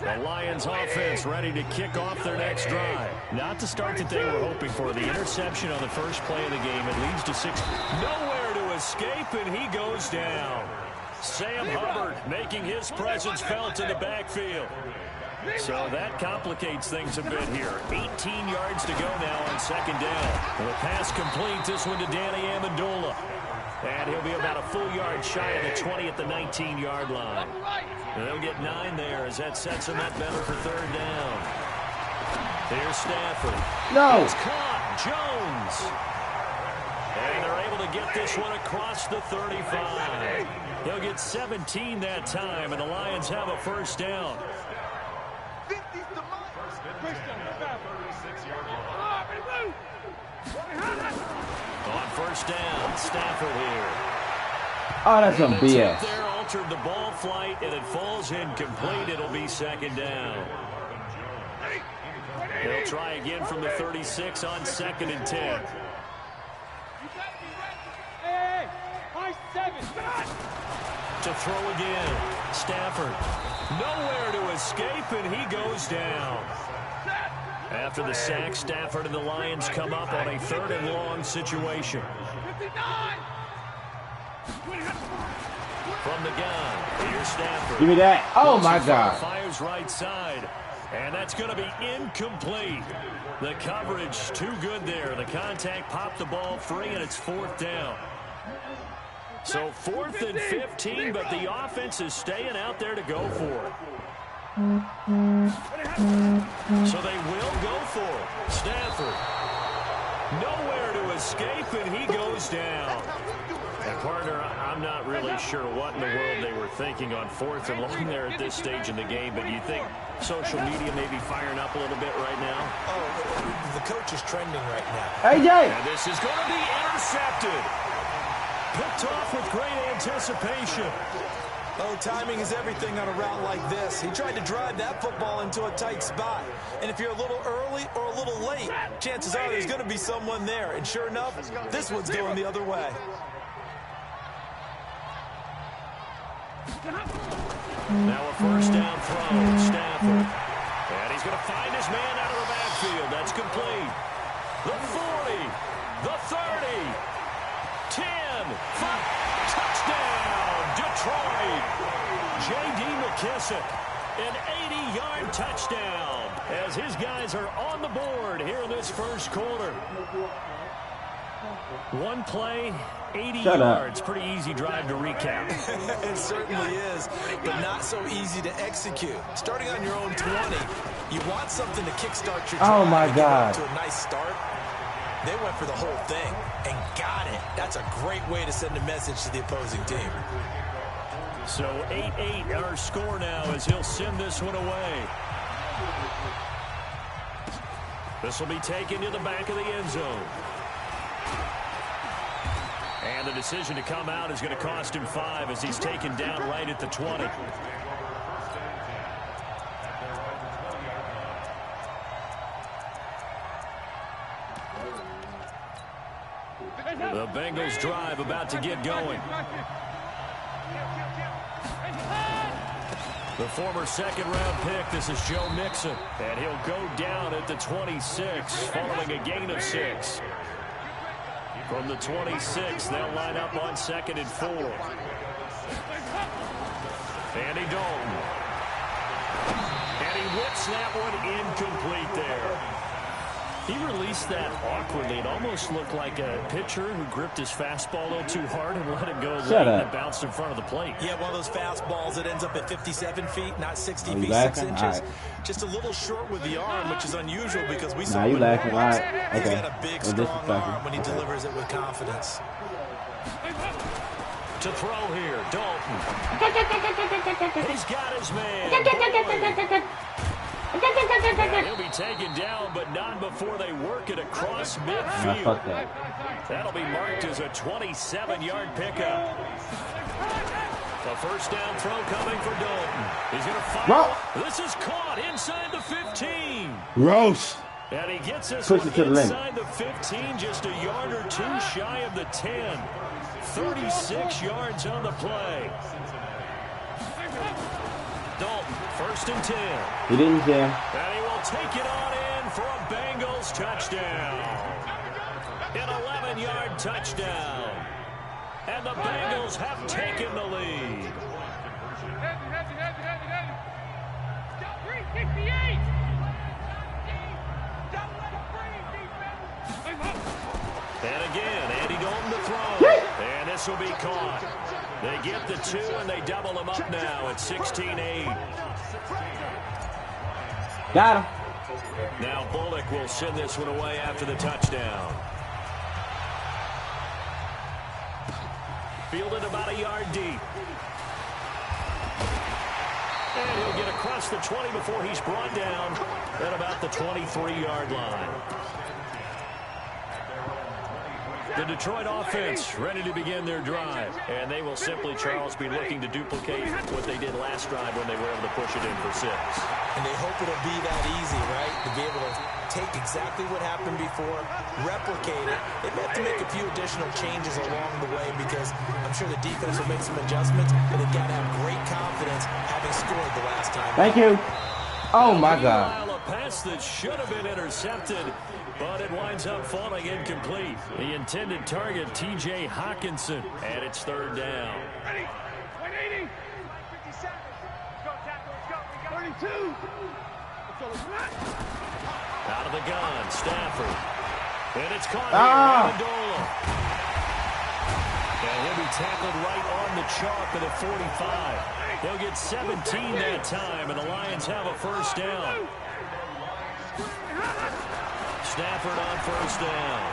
The Lions offense ready to kick off their next drive. Not the start that they were hoping for. The interception on the first play of the game. It leads to 6. Nowhere to escape, and he goes down. Sam Hubbard making his presence felt in the backfield. So that complicates things a bit here. 18 yards to go now on second down. The pass complete, this one to Danny Amendola. And he'll be about a full yard shy of the 20 at the 19-yard line. And they'll get 9 there as that sets him up better for third down. Here's Stafford. No. It's caught. Jones. And they're able to get this one across the 35. He'll get 17 that time, and the Lions have a first down. On first down, Stafford here. Oh, that's some The BS. tip there altered the ball flight, and it falls incomplete. It'll be second down. They'll try again from the 36 on 2nd and 10. Hey, high 7. To throw again. Stafford. Nowhere to escape, and he goes down. After the sack, Stafford and the Lions come up on a 3rd and long situation. 59. From the gun, here's Stafford. Give me that. Oh, my Wilson God. fires right side, and that's going to be incomplete. The coverage too good there. The contact popped the ball free, and it's 4th down. So 4th and 15, but the offense is staying out there to go for it. So they will go for it. escape, and he goes down. And, partner, I'm not really sure what in the world they were thinking on 4th and long there at this stage in the game, but do you think social media may be firing up a little bit right now? Oh, the coach is trending right now. AJ! And this is going to be intercepted. Picked off with great anticipation. Oh, timing is everything on a route like this. He tried to drive that football into a tight spot. And if you're a little early or a little late, chances are there's going to be someone there. And sure enough, this one's going the other way. Now a first down throw, Stafford. And he's going to find his man out of the backfield. That's complete. The 40, the 30, 10, 5, touchdown, Detroit. J.D. McKissick, an 80-yard touchdown as his guys are on the board here in this first quarter. One play, 80 yards. Pretty easy drive to recap. It certainly is, but not so easy to execute. Starting on your own 20, you want something to kickstart your drive. Oh, my God. To a nice start. They went for the whole thing and got it. That's a great way to send a message to the opposing team. So 8-8 our score now as he'll send this one away. This will be taken to the back of the end zone. And the decision to come out is going to cost him 5 as he's taken down right at the 20. The Bengals drive about to get going. The former second-round pick, this is Joe Mixon. And he'll go down at the 26 following a gain of 6. From the 26, they'll line up on 2nd and 4. Andy Dalton. And he whips that one incomplete there. He released that awkwardly. It almost looked like a pitcher who gripped his fastball a little too hard and let it go late and it bounced in front of the plate. Yeah, one of those fastballs that ends up at 57 feet, not 60 feet, 6 inches. Right. Just a little short with the arm, which is unusual because we saw him in laughing, right? He's got a big, strong arm when he delivers it with confidence. To throw here, Dalton. He's got his man. And he'll be taken down, but not before they work it across midfield. That'll be marked as a 27-yard pickup. A first down throw coming for Dalton. He's going to fire. This is caught inside the 15. Gross. And he gets this one inside the 15, just a yard or two shy of the 10. 36 yards on the play. Dalton, 1st and 10. He didn't jam. And he will take it on in for a Bengals touchdown. An 11-yard touchdown. And the Bengals have taken the lead. And again, Andy Dalton to throw. And this will be caught. They get the 2, and they double them up now at 16-8. Got him. Now Bullock will send this one away after the touchdown. Fielded about a yard deep. And he'll get across the 20 before he's brought down at about the 23-yard line. The Detroit offense ready to begin their drive. And they will simply, Charles, be looking to duplicate what they did last drive when they were able to push it in for 6. And they hope it'll be that easy, right? To be able to take exactly what happened before, replicate it. They may have to make a few additional changes along the way because I'm sure the defense will make some adjustments, but they've got to have great confidence having scored the last time. Thank you. Oh, my God. A pass that should have been intercepted, but it winds up falling incomplete. The intended target, T.J. Hawkinson, and it's 3rd down. Ready? 180. 57. Go, tackle. Let's go. 32. Out of the gun, Stafford. And it's caught here, Amendola. And he'll be tackled right on the chalk at a 45. They'll get 17 that time, and the Lions have a first down. Stafford on first down.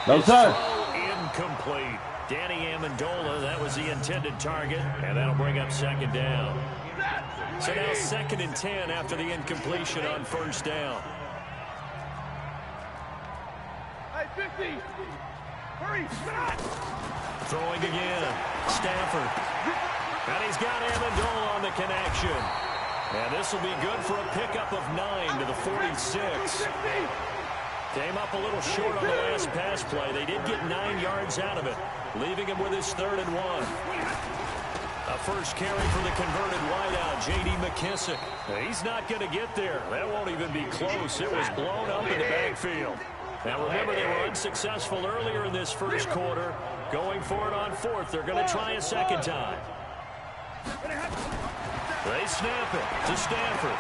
No, sir. Incomplete. Danny Amendola, that was the intended target, and that'll bring up second down. So now 2nd and 10 after the incompletion on first down. Hey, 50. Hurry, stop. Throwing again. Stafford. And he's got Amendola on the connection. And this will be good for a pickup of 9 to the 46. Came up a little short on the last pass play. They did get 9 yards out of it, leaving him with his 3rd and 1. A first carry for the converted wideout, J.D. McKissick. He's not going to get there. That won't even be close. It was blown up in the backfield. Now, remember, they were unsuccessful earlier in this first quarter. Going for it on 4th. They're going to try a second time. They snap it to Stafford.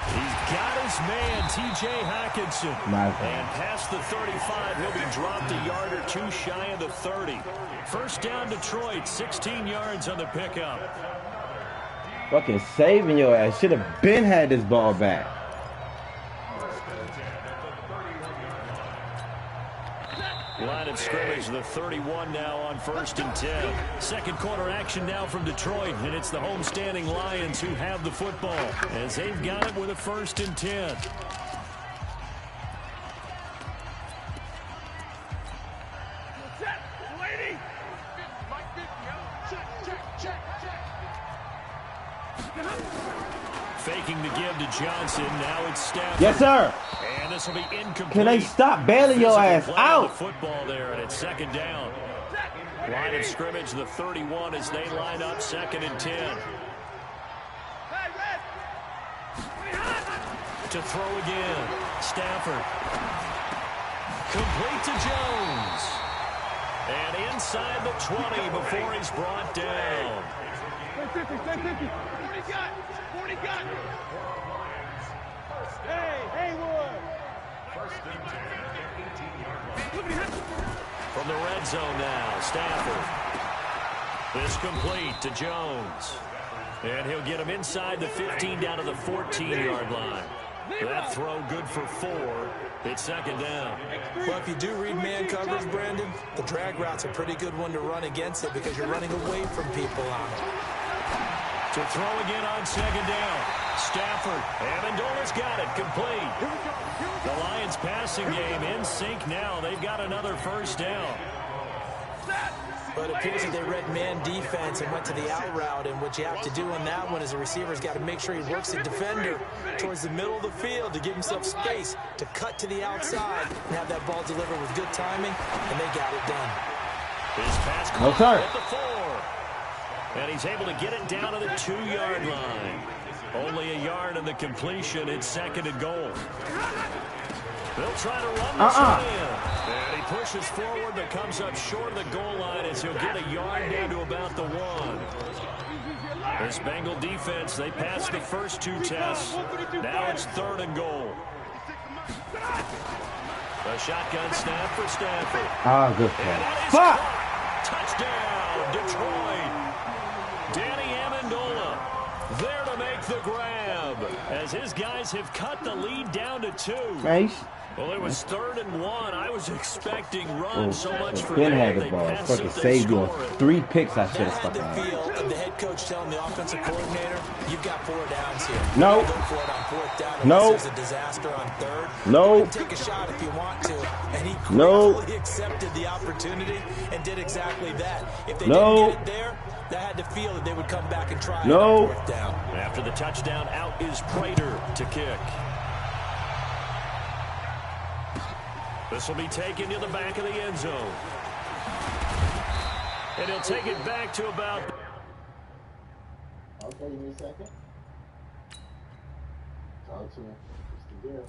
He's got his man, T.J. Hockenson. And past the 35, he'll be dropped a yard or 2 shy of the 30. First down, Detroit, 16 yards on the pickup. Fucking saving your ass. Should have been had this ball back. Line of scrimmage, the 31 now on 1st and 10. Second quarter action now from Detroit, and it's the homestanding Lions who have the football as they've got it with a 1st and 10. Faking the give to Johnson. Now it's Stafford. Yes, sir. And this will be incomplete. Can they stop bailing your ass out? The football there, and it's 2nd down. Line of scrimmage, the 31 as they line up 2nd and 10. To throw again. Stafford. Complete to Jones. And inside the 20 before he's brought down. 50, 40 got. 40 got. Hey, Haywood. From the red zone now, Stafford. This complete to Jones. And he'll get him inside the 15 down to the 14-yard line. That throw good for 4. It's 2nd down. Well, if you do read man coverage, Brandon, the drag route's a pretty good one to run against it because you're running away from people on it. To throw again on 2nd down. Stafford. Amendola's got it. Complete. The Lions passing game in sync now. They've got another first down. But it appears that they read man defense and went to the out route, and what you have to do on that one is the receiver's got to make sure he works the defender towards the middle of the field to give himself space to cut to the outside and have that ball delivered with good timing, and they got it done. His pass caught at the 4. And he's able to get it down to the 2-yard line. Only a yard in the completion. It's 2nd and goal. They'll try to run this one in. And he pushes forward but comes up short of the goal line as he'll get a yard down to about the 1. This Bengal defense, they passed the first 2 tests. Now it's 3rd and goal. A shotgun snap for Stafford. Good. Fuck! Touchdown, Detroit. Danny Amendola there to make the grab as his guys have cut the lead down to 2. Nice. Well, it was 3rd and 1. I was expecting runs so much for Ben that. had the ball. Fucking saved you. 3 picks I should have That had fucking the had. feel of the head coach telling the offensive coordinator, you've got 4 downs here. No. Go for it on 4th down. No. This is a disaster on 3rd. No. You can take a shot if you want to. And he No. quickly accepted the opportunity and did exactly that. If they No. didn't get it there, that had to feel that they would come back and try No. it on 4th down. After the touchdown, out is Prater to kick. This will be taken to the back of the end zone. And he'll take it back to about... Okay, give me a second. Talk to me. What's the deal?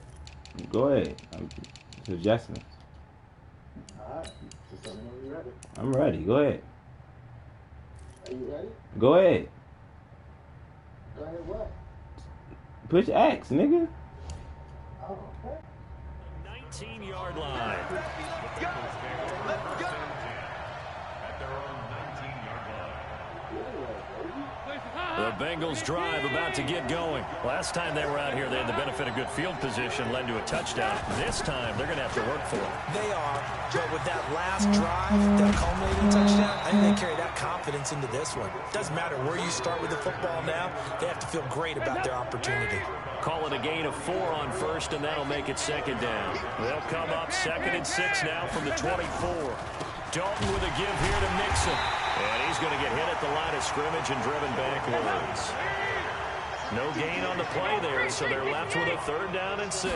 Go ahead. It's adjustments. Alright, just let me know when you're ready. I'm ready. Go ahead. Are you ready? Go ahead. Go ahead, what? Push X, nigga. Oh, okay. 19-yard line. Let's go. At their own 19-yard line. The Bengals drive about to get going. Last time they were out here, they had the benefit of good field position, led to a touchdown. This time, they're going to have to work for it. They are, but with that last drive that culminated in a touchdown, I think they carry that confidence into this one. Doesn't matter where you start with the football now, they have to feel great about their opportunity. Call it a gain of 4 on first, and that'll make it second down. They'll come up 2nd and 6 now from the 24. Dalton with a give here to Mixon. And he's going to get hit at the line of scrimmage and driven backwards. No gain on the play there, so they're left with a 3rd down and 6.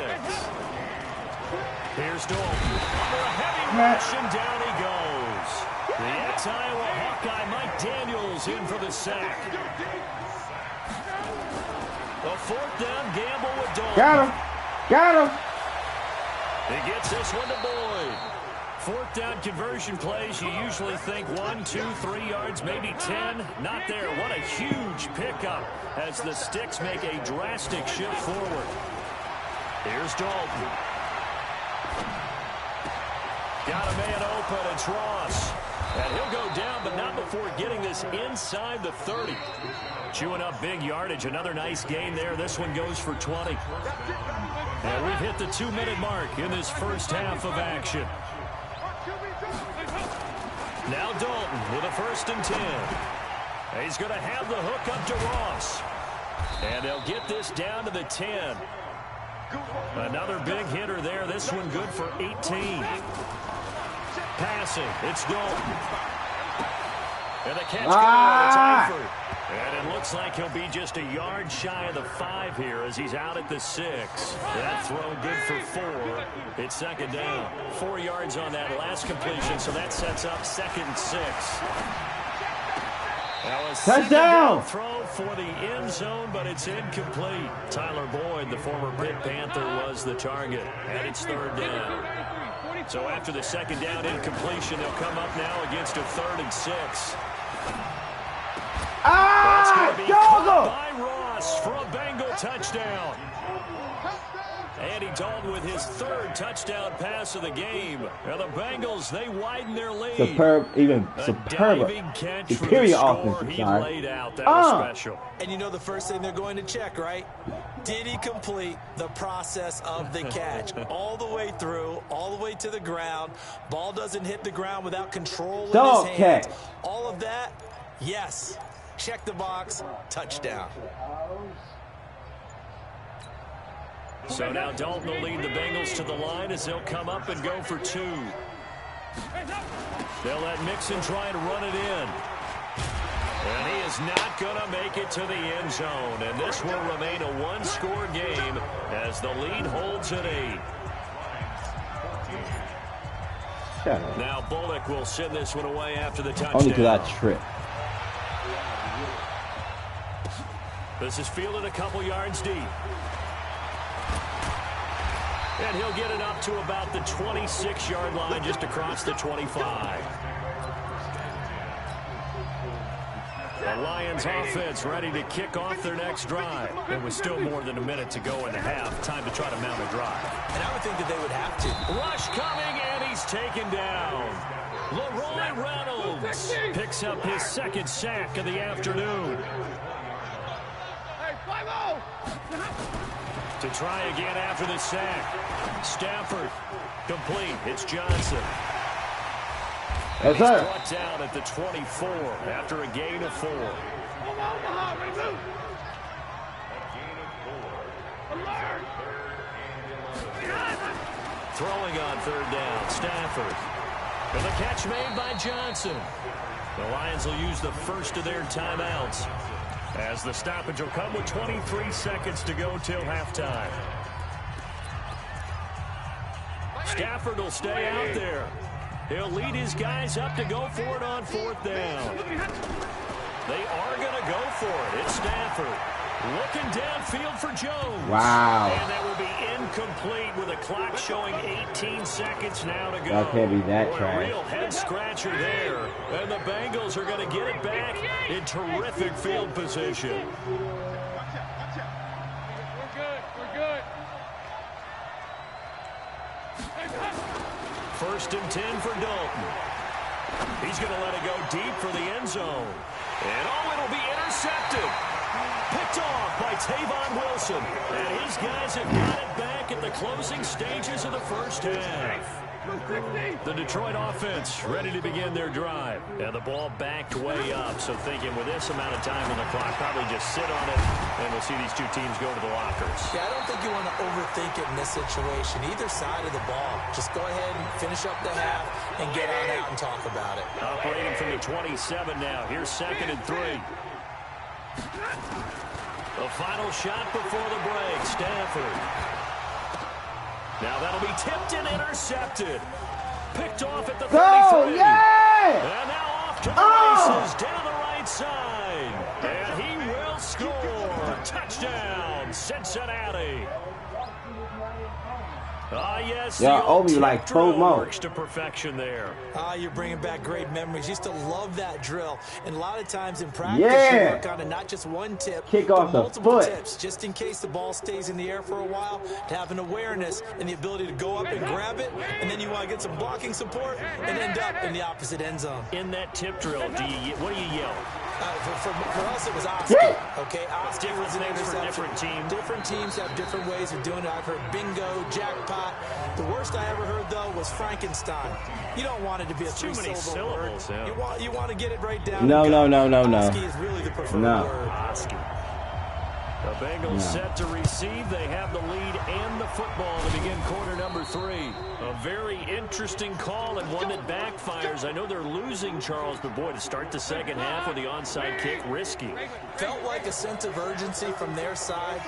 Here's Dalton. Under a heavy rush, and down he goes. The ex-Iowa Hawkeye Mike Daniels in for the sack. A 4th down gamble with Dalton. Got him. Got him. He gets this one to Boyd. 4th down conversion plays, you usually think 1, 2, 3 yards, maybe 10. Not there. What a huge pickup as the Sticks make a drastic shift forward. Here's Dalton. Got a man open. It's Ross. And he'll go down, but not before getting this inside the 30. Chewing up big yardage. Another nice gain there. This one goes for 20. And we've hit the 2-minute mark in this first half of action. Now Dalton with a 1st and 10. He's going to have the hook up to Ross. And they'll get this down to the 10. Another big hitter there. This one good for 18. Passing. It's Dalton. And the catch goes. Tayford. And it looks like he'll be just a yard shy of the 5 here as he's out at the 6. That throw good for 4. It's 2nd down. 4 yards on that last completion, so that sets up 2nd and 6. Now a touchdown throw for the end zone, but it's incomplete. Tyler Boyd, the former Pitt Panther, was the target, and it's 3rd down. So after the 2nd down incompletion, they'll come up now against a 3rd and 6. That's going to be caught by Ross for a Bengal touchdown. Andy Dalton with his 3rd touchdown pass of the game. Now the Bengals, they widen their lead. Superior offensive side. Laid out. That was special. And you know the first thing they're going to check, right? Did he complete the process of the catch? All the way through, all the way to the ground. Ball doesn't hit the ground without control in his hands. All of that, yes. Check the box, touchdown. So now Dalton will lead the Bengals to the line as they'll come up and go for 2. They'll let Mixon try to run it in. And he is not going to make it to the end zone. And this will remain a 1-score game as the lead holds at 8. Now Bullock will send this one away after the touchdown. Only because I tripped. This is fielded a couple yards deep. And he'll get it up to about the 26-yard line, just across the 25. The Lions offense ready to kick off their next drive. There was still more than a minute to go in the half. Time to try to mount a drive. And I would think that they would have to. Rush coming, and he's taken down. Leroy Reynolds picks up his 2nd sack of the afternoon. To try again after the sack. Stafford complete. It's Johnson. Yes, He's sir. brought down at the 24 after a gain of 4. Throwing on 3rd down. Stafford. And the catch made by Johnson. The Lions will use the first of their timeouts, as the stoppage will come with 23 seconds to go till halftime. Stafford will stay out there. He'll lead his guys up to go for it on 4th down. They are going to go for it. It's Stafford looking downfield for Jones. Wow. And that will be incomplete with a clock showing 18 seconds now to go. That can't be that Boy, trash. a real head-scratcher there. And the Bengals are going to get it back in terrific field position. We're good. 1st and 10 for Dalton. He's going to let it go deep for the end zone. And oh, it'll be intercepted. Picked off by Tavon Wilson. And his guys have got it back at the closing stages of the first half. The Detroit offense ready to begin their drive. And the ball backed way up. So thinking with this amount of time on the clock, probably just sit on it, and we'll see these two teams go to the lockers. Yeah, I don't think you want to overthink it in this situation. Either side of the ball. Just go ahead and finish up the half and get on out and talk about it. Operating from the 27 now. Here's 2nd and 3. The final shot before the break. Stafford. Now that'll be tipped and intercepted. Picked off at the 33. Go, yeah! And now off to the races down the right side. And he will score. Touchdown, Cincinnati. Yes, yeah, Obi like FOMO. Works to perfection there. You're bringing back great memories. Used to love that drill. And a lot of times in practice, you work on it, not just one tip, kick but off the multiple foot. tips, just in case the ball stays in the air for a while, to have an awareness and the ability to go up and grab it, and then you want to get some blocking support and end up in the opposite end zone. In that tip drill, what do you yell? For us, it was Oski. Okay, Oski was an interception. Different teams. Different teams have different ways of doing it. I've heard bingo, jackpot. The worst I ever heard, though, was Frankenstein. You don't want it to be a three-syllable word. Yeah. You want to get it right down. No. Oski is really the preferred word. Oski. The Bengals set to receive. They have the lead and the football to begin quarter number 3. A very interesting call and one that backfires. I know they're losing, Charles, but boy, to start the second half with the onside kick, risky. Felt like a sense of urgency from their side,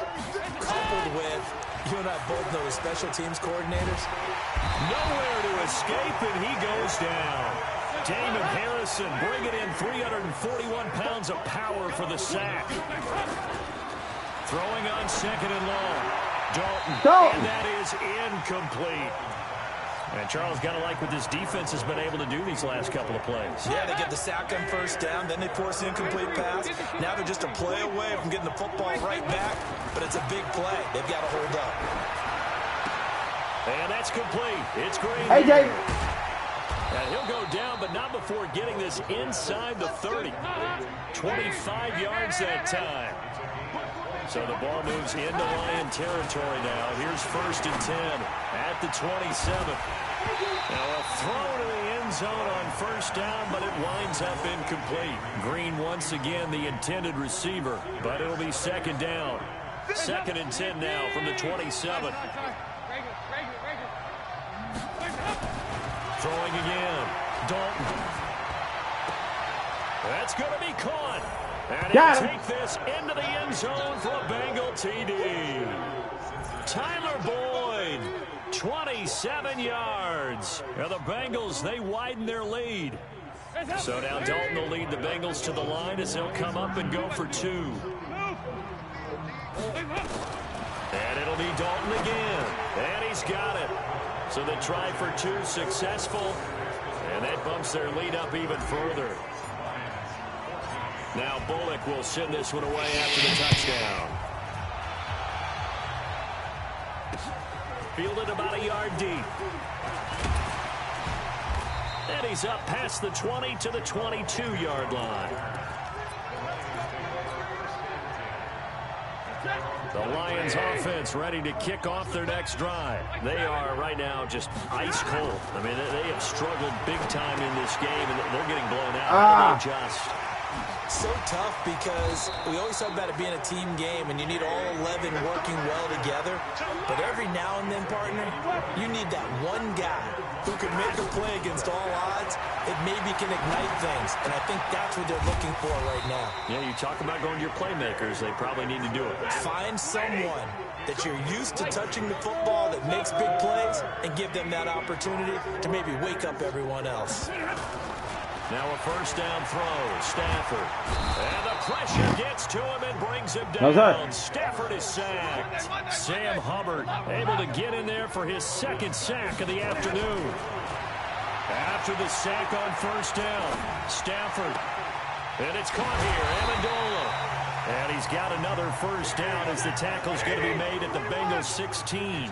coupled with, you and I both know the special teams coordinators. Nowhere to escape, and he goes down. Damon Harrison bringing in 341 pounds of power for the sack. Throwing on 2nd and long. Dalton. And that is incomplete. And Charles, got to like what this defense has been able to do these last couple of plays. Yeah, they get the sack on first down, then they force an incomplete pass. Now they're just a play away from getting the football right back, but it's a big play. They've got to hold up. And that's complete. It's Green. AJ. And he'll go down, but not before getting this inside the 30. 25 yards that time. So the ball moves into Lion territory now. Here's 1st and 10 at the 27. Now a throw to the end zone on first down, but it winds up incomplete. Green once again the intended receiver, but it'll be 2nd down. 2nd and 10 now from the 27. Throwing again. Dalton. That's going to be caught. And he'll take this into the end zone for a Bengal TD. Tyler Boyd, 27 yards. Now the Bengals, they widen their lead. So now Dalton will lead the Bengals to the line as they'll come up and go for 2. And it'll be Dalton again. And he's got it. So they try for 2, successful. And that bumps their lead up even further. Now Bullock will send this one away after the touchdown. Fielded about a yard deep. And he's up past the 20 to the 22-yard line. The Lions offense ready to kick off their next drive. They are right now just ice cold. I mean, they have struggled big time in this game, and they're getting blown out. How do they adjust? So tough because we always talk about it being a team game and you need all 11 working well together. But every now and then, partner, you need that one guy who can make a play against all odds that maybe can ignite things. And I think that's what they're looking for right now. Yeah, you talk about going to your playmakers. They probably need to do it. Find someone that you're used to touching the football that makes big plays and give them that opportunity to maybe wake up everyone else. Now a first down throw. Stafford. And the pressure gets to him and brings him down. Stafford is sacked. Sam Hubbard able to get in there for his 2nd sack of the afternoon. After the sack on first down, Stafford. And it's caught here. Amendola. And he's got another first down as the tackle's going to be made at the Bengals 16.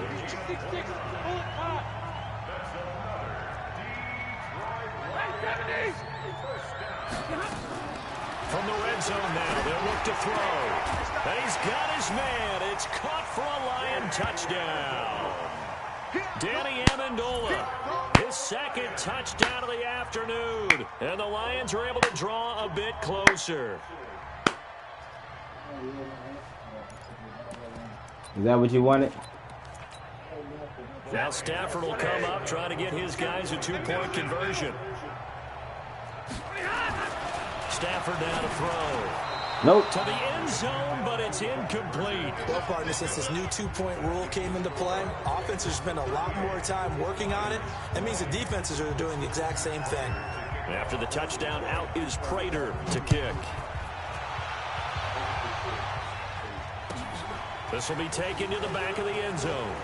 From the red zone now, they'll look to throw. And he's got his man. It's caught for a Lion touchdown. Danny Amendola, his second touchdown of the afternoon. And the Lions are able to draw a bit closer. Is that what you wanted? Now Stafford will come up, trying to get his guys a two-point conversion. Stafford now to throw. Nope. To the end zone, but it's incomplete. Well, partner, since this new two-point rule came into play, offenses spend a lot more time working on it. That means the defenses are doing the exact same thing. After the touchdown, out is Prater to kick. This will be taken to the back of the end zone.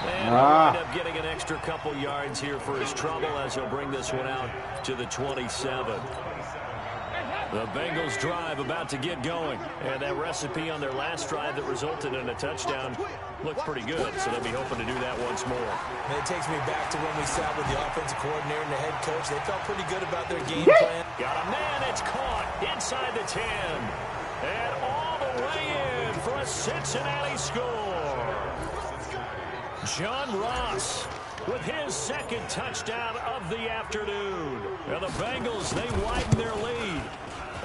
And he'll end up getting an extra couple yards here for his trouble as he'll bring this one out to the 27. The Bengals drive about to get going. And that recipe on their last drive that resulted in a touchdown looks pretty good. So they'll be hoping to do that once more. And it takes me back to when we sat with the offensive coordinator and the head coach. They felt pretty good about their game plan. Got a man. It's caught inside the 10. And all the way in for a Cincinnati score. John Ross with his second touchdown of the afternoon. And the Bengals, they widen their lead.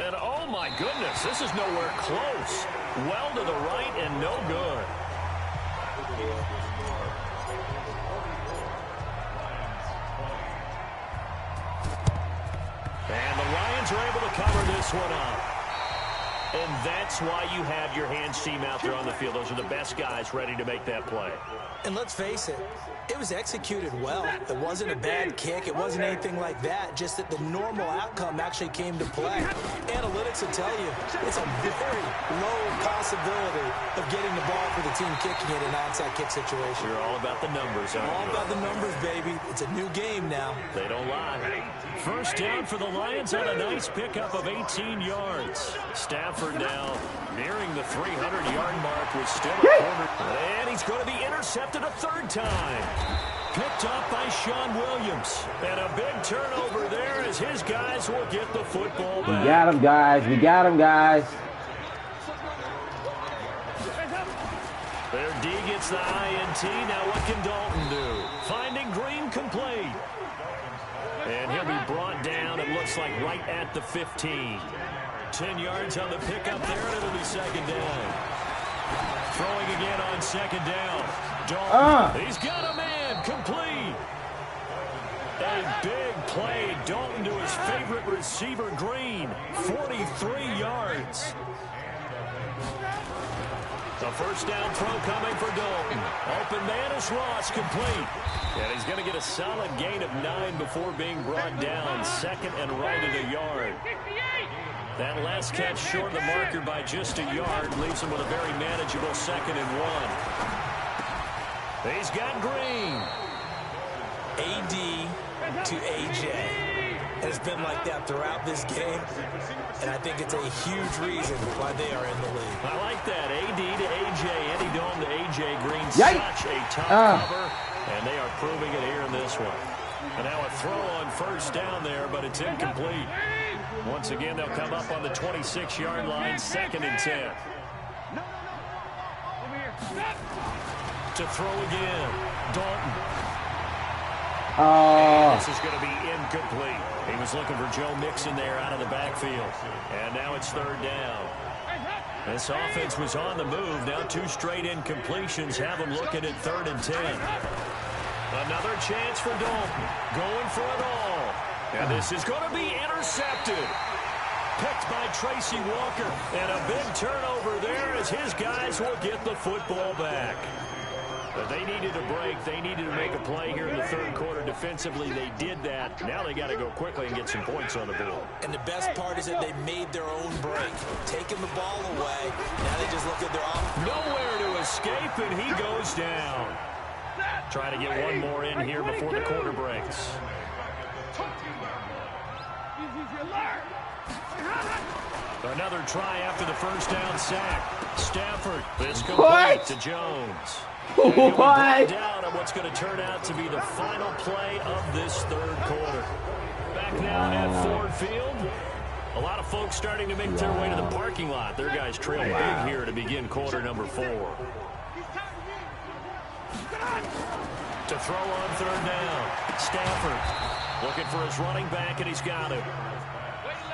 And oh my goodness, this is nowhere close. Well to the right and no good. And the Lions are able to cover this one up. And that's why you have your hands team out there on the field. Those are the best guys ready to make that play. And let's face it, it was executed well. It wasn't a bad kick. It wasn't anything like that. Just that the normal outcome actually came to play. Analytics will tell you it's a very low possibility of getting the ball for the team kicking it in an onside kick situation. You're all about the numbers, aren't you? All about the numbers, baby. It's a new game now. They don't lie. First down for the Lions on a nice pickup of 18 yards. Stafford now nearing the 300-yard mark with still a quarter. And he's going to be intercepted a third time. Picked up by Sean Williams. And a big turnover there as his guys will get the football back. We got him, guys. We got him, guys. Their D gets the INT. Now what can Dalton do? Finding Green complete. And he'll be brought down, it looks like, right at the 15. 10 yards on the pickup there, and it'll be second down. Throwing again on second down. Dalton, he's got a man, complete. A big play, Dalton to his favorite receiver, Green. 43 yards. The first down throw coming for Dalton. Open man is Ross, complete. And he's going to get a solid gain of 9 before being brought down. Second and right at a yard. That last catch short of the marker by just a yard leaves him with a very manageable second and 1. He's got Green. AD to AJ. And it's been like that throughout this game. And I think it's a huge reason why they are in the league. I like that. AD to AJ. Andy Dalton to AJ Green. Yikes. Such a tough cover. And they are proving it here in this one. And now a throw on first down there, but it's incomplete. Once again, they'll come up on the 26-yard line, second and 10. To throw again, Dalton. This is going to be incomplete. He was looking for Joe Mixon there out of the backfield. And now it's third down. This offense was on the move. Now 2 straight incompletions have them looking at third and 10. Another chance for Dalton. Going for it all. And this is going to be intercepted. Picked by Tracy Walker. And a big turnover there as his guys will get the football back. But they needed a break. They needed to make a play here in the third quarter. Defensively, they did that. Now they got to go quickly and get some points on the board. And the best part is that they made their own break. Taking the ball away. Now they just look at their offense. Nowhere to escape, and he goes down. Try to get one more in here before the quarter breaks. Another try after the first down sack. Stafford, this complete to Jones. What? Down on what's going to turn out to be the final play of this third quarter. Back now at Ford Field. A lot of folks starting to make their way to the parking lot. Their guys trail big here to begin quarter number 4. To throw on third down. Stafford looking for his running back, and he's got it.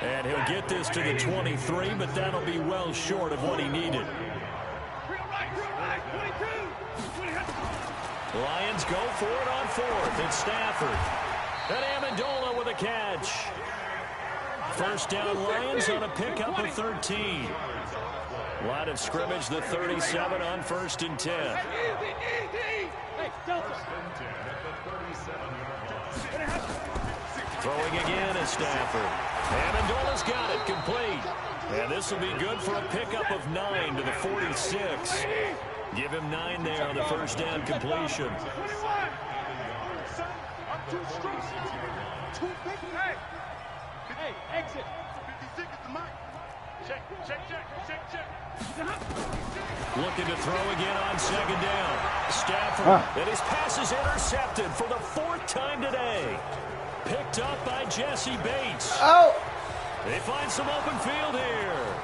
And he'll get this to the 23, but that'll be well short of what he needed. Lions go for it on fourth. It's Stafford. And Amendola with a catch. First down Lions on a pickup of 13. Line of scrimmage, the 37 on 1st and 10. Throwing again is Stafford. Amendola's got it, complete. And this will be good for a pickup of 9 to the 46. Give him 9 there on the first down completion. Hey, exit. 56 is the mic. Check. Looking to throw again on second down. Stafford, and his pass is intercepted for the 4th time today. Picked up by Jesse Bates. Oh! They find some open field here.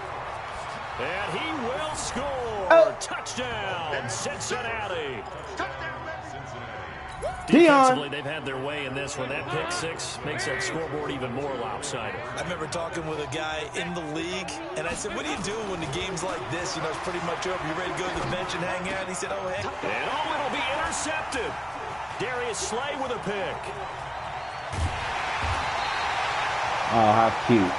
And he will score. Oh. Touchdown, Cincinnati. Defensively, they've had their way in this one. That pick 6 makes that scoreboard even more lopsided. I remember talking with a guy in the league, and I said, what do you do when the game's like this? You know, it's pretty much over. You ready to go to the bench and hang out? And he said, oh, heck. And it'll be intercepted. Darius Slay with a pick. Oh, how cute.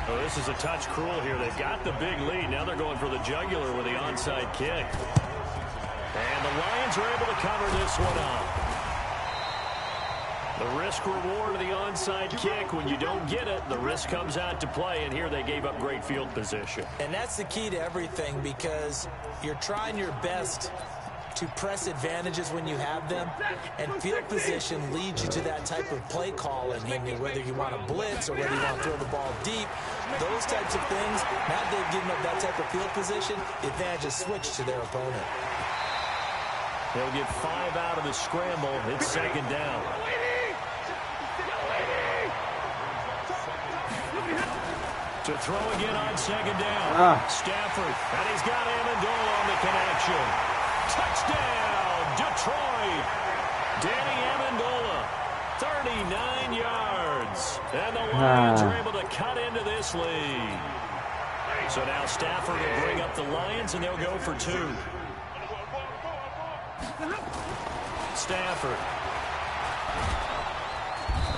Oh, this is a touch cruel here. They've got the big lead. Now they're going for the jugular with the onside kick. And the Lions are able to cover this one up. The risk reward of the onside kick. When you don't get it, the risk comes out to play. And here they gave up great field position. And that's the key to everything, because you're trying your best to press advantages when you have them, and field position leads you to that type of play calling. And whether you want to blitz or whether you want to throw the ball deep, those types of things, now they've given up that type of field position, the advantage is switched to their opponent. They'll get 5 out of the scramble. It's second down. To throw again on second down. Stafford, and he's got Amendola on the connection. Touchdown, Detroit. Danny Amendola, 39 yards. And the Lions are able to cut into this lead. So now Stafford will bring up the Lions, and they'll go for 2. Stafford.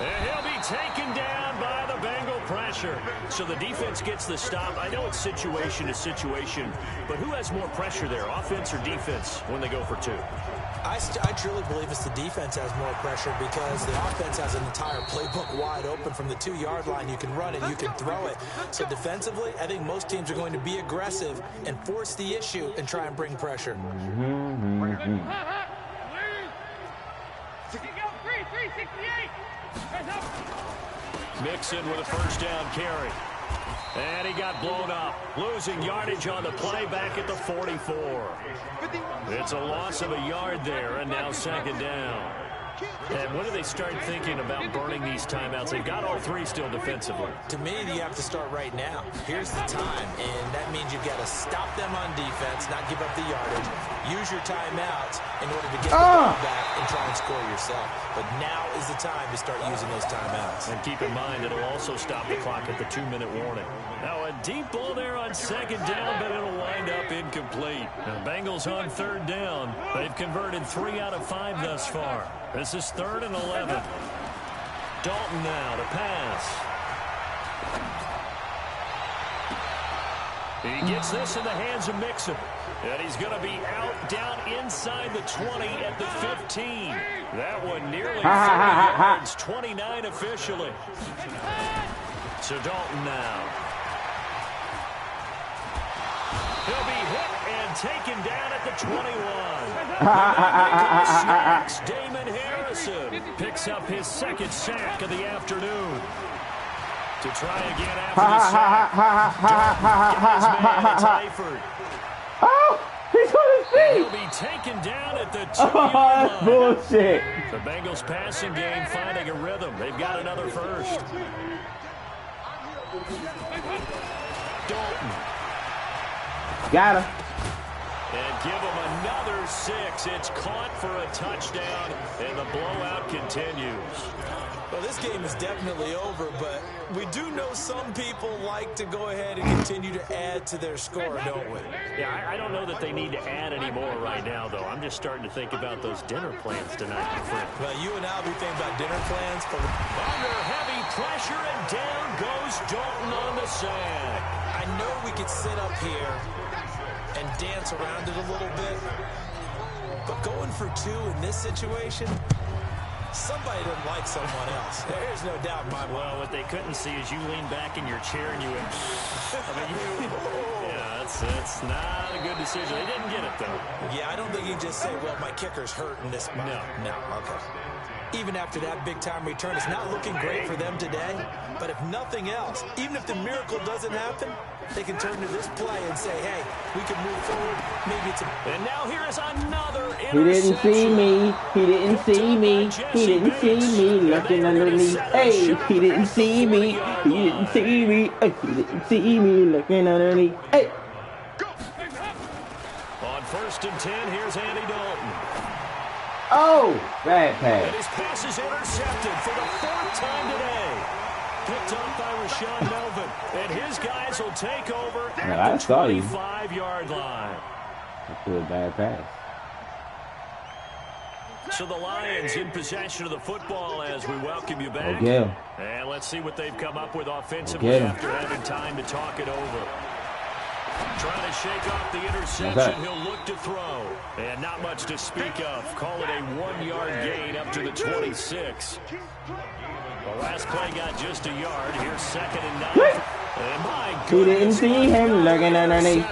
And he'll be taken down by the Bengal pressure. So the defense gets the stop. I know it's situation to situation, but who has more pressure there, offense or defense, when they go for 2? I truly believe it's the defense has more pressure, because the offense has an entire playbook wide open from the 2-yard line. You can run it, you can throw it. So defensively, I think most teams are going to be aggressive and force the issue and try and bring pressure. Mixon with a first down carry. And he got blown up. Losing yardage on the play back at the 44. It's a loss of a yard there, and now second down. And when do they start thinking about burning these timeouts? They've got all 3 still defensively. To me, you have to start right now. Here's the time, and that means you've got to stop them on defense, not give up the yardage. Use your timeouts in order to get the ball back and try and score yourself. But now is the time to start using those timeouts. And keep in mind, it'll also stop the clock at the 2-minute warning. Now a deep ball there on second down, but it'll wind up incomplete. The Bengals on third down. They've converted 3 out of 5 thus far. This is 3rd and 11. Dalton now to pass. He gets this in the hands of Mixon. And he's going to be out down inside the 20 at the 15. That one nearly 30 yards, 29 officially. So Dalton now. He'll be hit and taken down at the 21. Snacks, Damon Harrison picks up his 2nd sack of the afternoon. To try again after the sack. Dalton, get his man, it's Eifert. Oh, he's on his feet. He'll be taken down at the 2-yard Oh, that's line. bullshit. The Bengals passing game finding a rhythm. They've got another first. Dalton. Got him. And give him another 6. It's caught for a touchdown, and the blowout continues. Well, this game is definitely over, but we do know some people like to go ahead and continue to add to their score, don't we? Yeah, I don't know that they need to add any more right now, though. I'm just starting to think about those dinner plans tonight, my friend. Well, you and I will be thinking about dinner plans. But under heavy pressure, and down goes Dalton on the sack. I know we could sit up here and dance around it a little bit, but going for 2 in this situation, somebody doesn't like someone else. There's no doubt in my mind. Well, what they couldn't see is you lean back in your chair and you went, yeah, that's not a good decision. They didn't get it, though. Yeah, I don't think you just say, well, my kicker's hurt in this spot. No, okay. Even after that big-time return, it's not looking great for them today. But if nothing else, even if the miracle doesn't happen, they can turn to this play and say, hey, we can move forward. Maybe it's a... And now here is another He didn't see me. He didn't see me. He didn't see me looking underneath. Hey, he didn't see me. He didn't see me. He didn't see me looking underneath. Hey. On 1st and 10, here's Andy Dalton. Oh, bad And pass. his pass is intercepted for the 4th time today. Picked up by Rashawn Melvin. And his guys will take over at the 25-yard line. That's a bad pass. So the Lions in possession of the football as we welcome you back. Okay. And let's see what they've come up with offensively after having time to talk it over. Trying to shake off the interception. He'll look to throw. And not much to speak of. Call it a 1-yard gain up to the 26. The last play got just a yard. Here's 2nd and 9. And my He didn't see him looking underneath.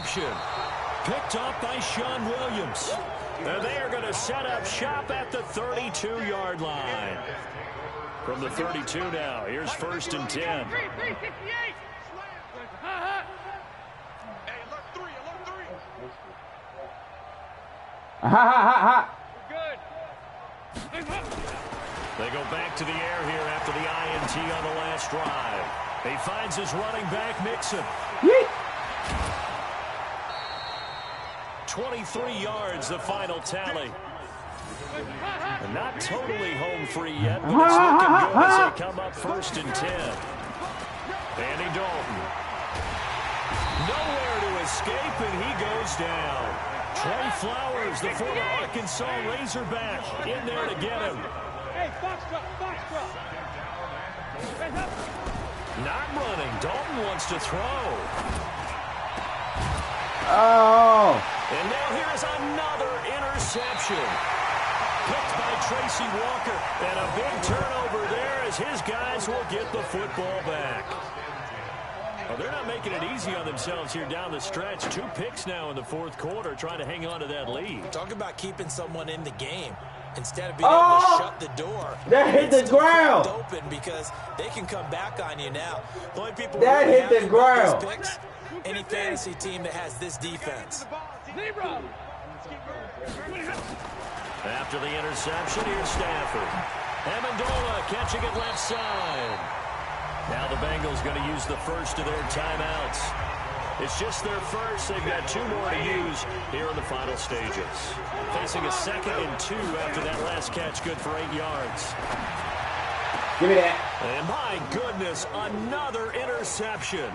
Picked up by Sean Williams. And they are going to set up shop at the 32-yard line. From the 32 now, here's 1st and 10. Ha ha ha ha. They go back to the air here after the INT on the last drive. He finds his running back, Mixon. 23 yards, the final tally. And not totally home free yet, but it's looking good as they come up 1st and 10. Andy Dalton. Nowhere to escape, and he goes down. Trey Flowers, the former Arkansas Razorback, in there to get him. Hey, box drop. Not running. Dalton wants to throw. Oh. And now here is another interception. Picked by Tracy Walker. And a big turnover there as his guys will get the football back. Well, they're not making it easy on themselves here down the stretch. 2 picks now in the 4th quarter trying to hang on to that lead. Talk about keeping someone in the game. Instead of being able to shut the door, that hit the ground. Open because they can come back on you now. The only people that really hit the ground. Picks, any fantasy team that has this defense. After the interception, here's Stafford. Amendola catching it left side. Now the Bengals going to use the first of their timeouts. It's just their first. They've got 2 more to use here in the final stages. Facing a 2nd and 2 after that last catch, good for 8 yards. Give me that. And my goodness, another interception.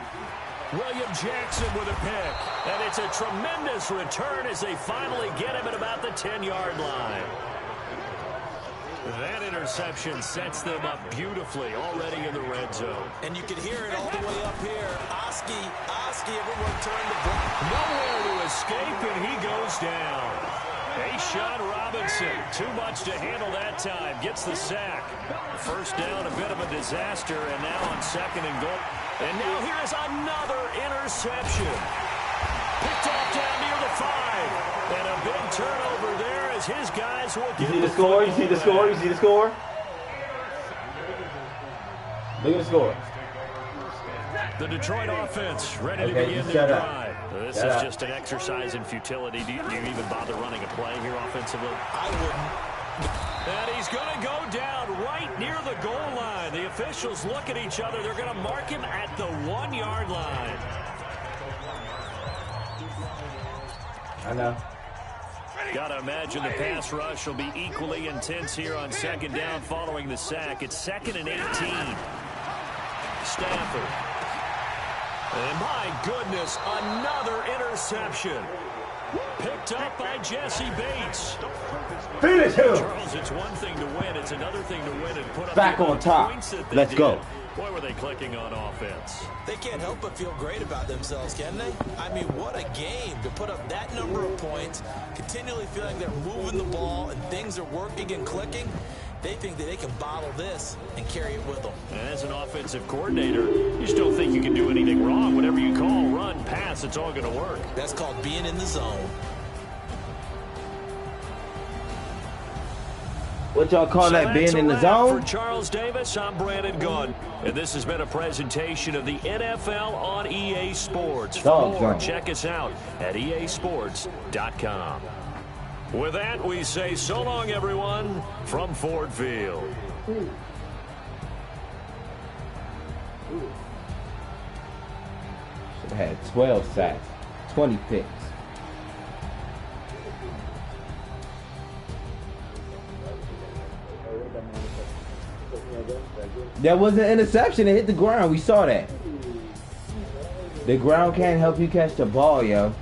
William Jackson with a pick. And it's a tremendous return as they finally get him at about the 10-yard line. That interception sets them up beautifully already in the red zone. And you can hear it all the way up here. Oski, everyone turned the block. Nowhere to escape, and he goes down. Ashawn Robinson, too much to handle that time, gets the sack. First down, a bit of a disaster, and now on 2nd and goal. And now here is another interception. Picked off down near the 5. And a big turnover there as his guys will get You see the score? You see the score? You see the score? Look at the score. The Detroit offense ready to begin their drive. This is just an exercise in futility. Do you even bother running a play here offensively? I wouldn't. And he's going to go down right near the goal line. The officials look at each other. They're going to mark him at the 1-yard line. I know. Got to imagine the pass rush will be equally intense here on second down following the sack. It's 2nd and 18. Stafford. And my goodness, another interception. Picked up by Jesse Bates. Finish him. Charles, it's one thing to win. It's another thing to win and put up Back the on top. points that they Let's did. go. Boy, were they clicking on offense. They can't help but feel great about themselves, can they? I mean, what a game to put up that number of points, continually feeling they're moving the ball and things are working and clicking. They think that they can bottle this and carry it with them. And as an offensive coordinator, you just don't think you can do anything wrong. Whatever you call, run, pass, it's all going to work. That's called being in the zone. What y'all call that, being in the zone? For Charles Davis, I'm Brandon Gunn. And this has been a presentation of the NFL on EA Sports. For more, check us out at easports.com. With that, we say so long, everyone, from Ford Field. Should have had 12 sacks, 20 picks. That was an interception. It hit the ground. We saw that. The ground can't help you catch the ball, yo.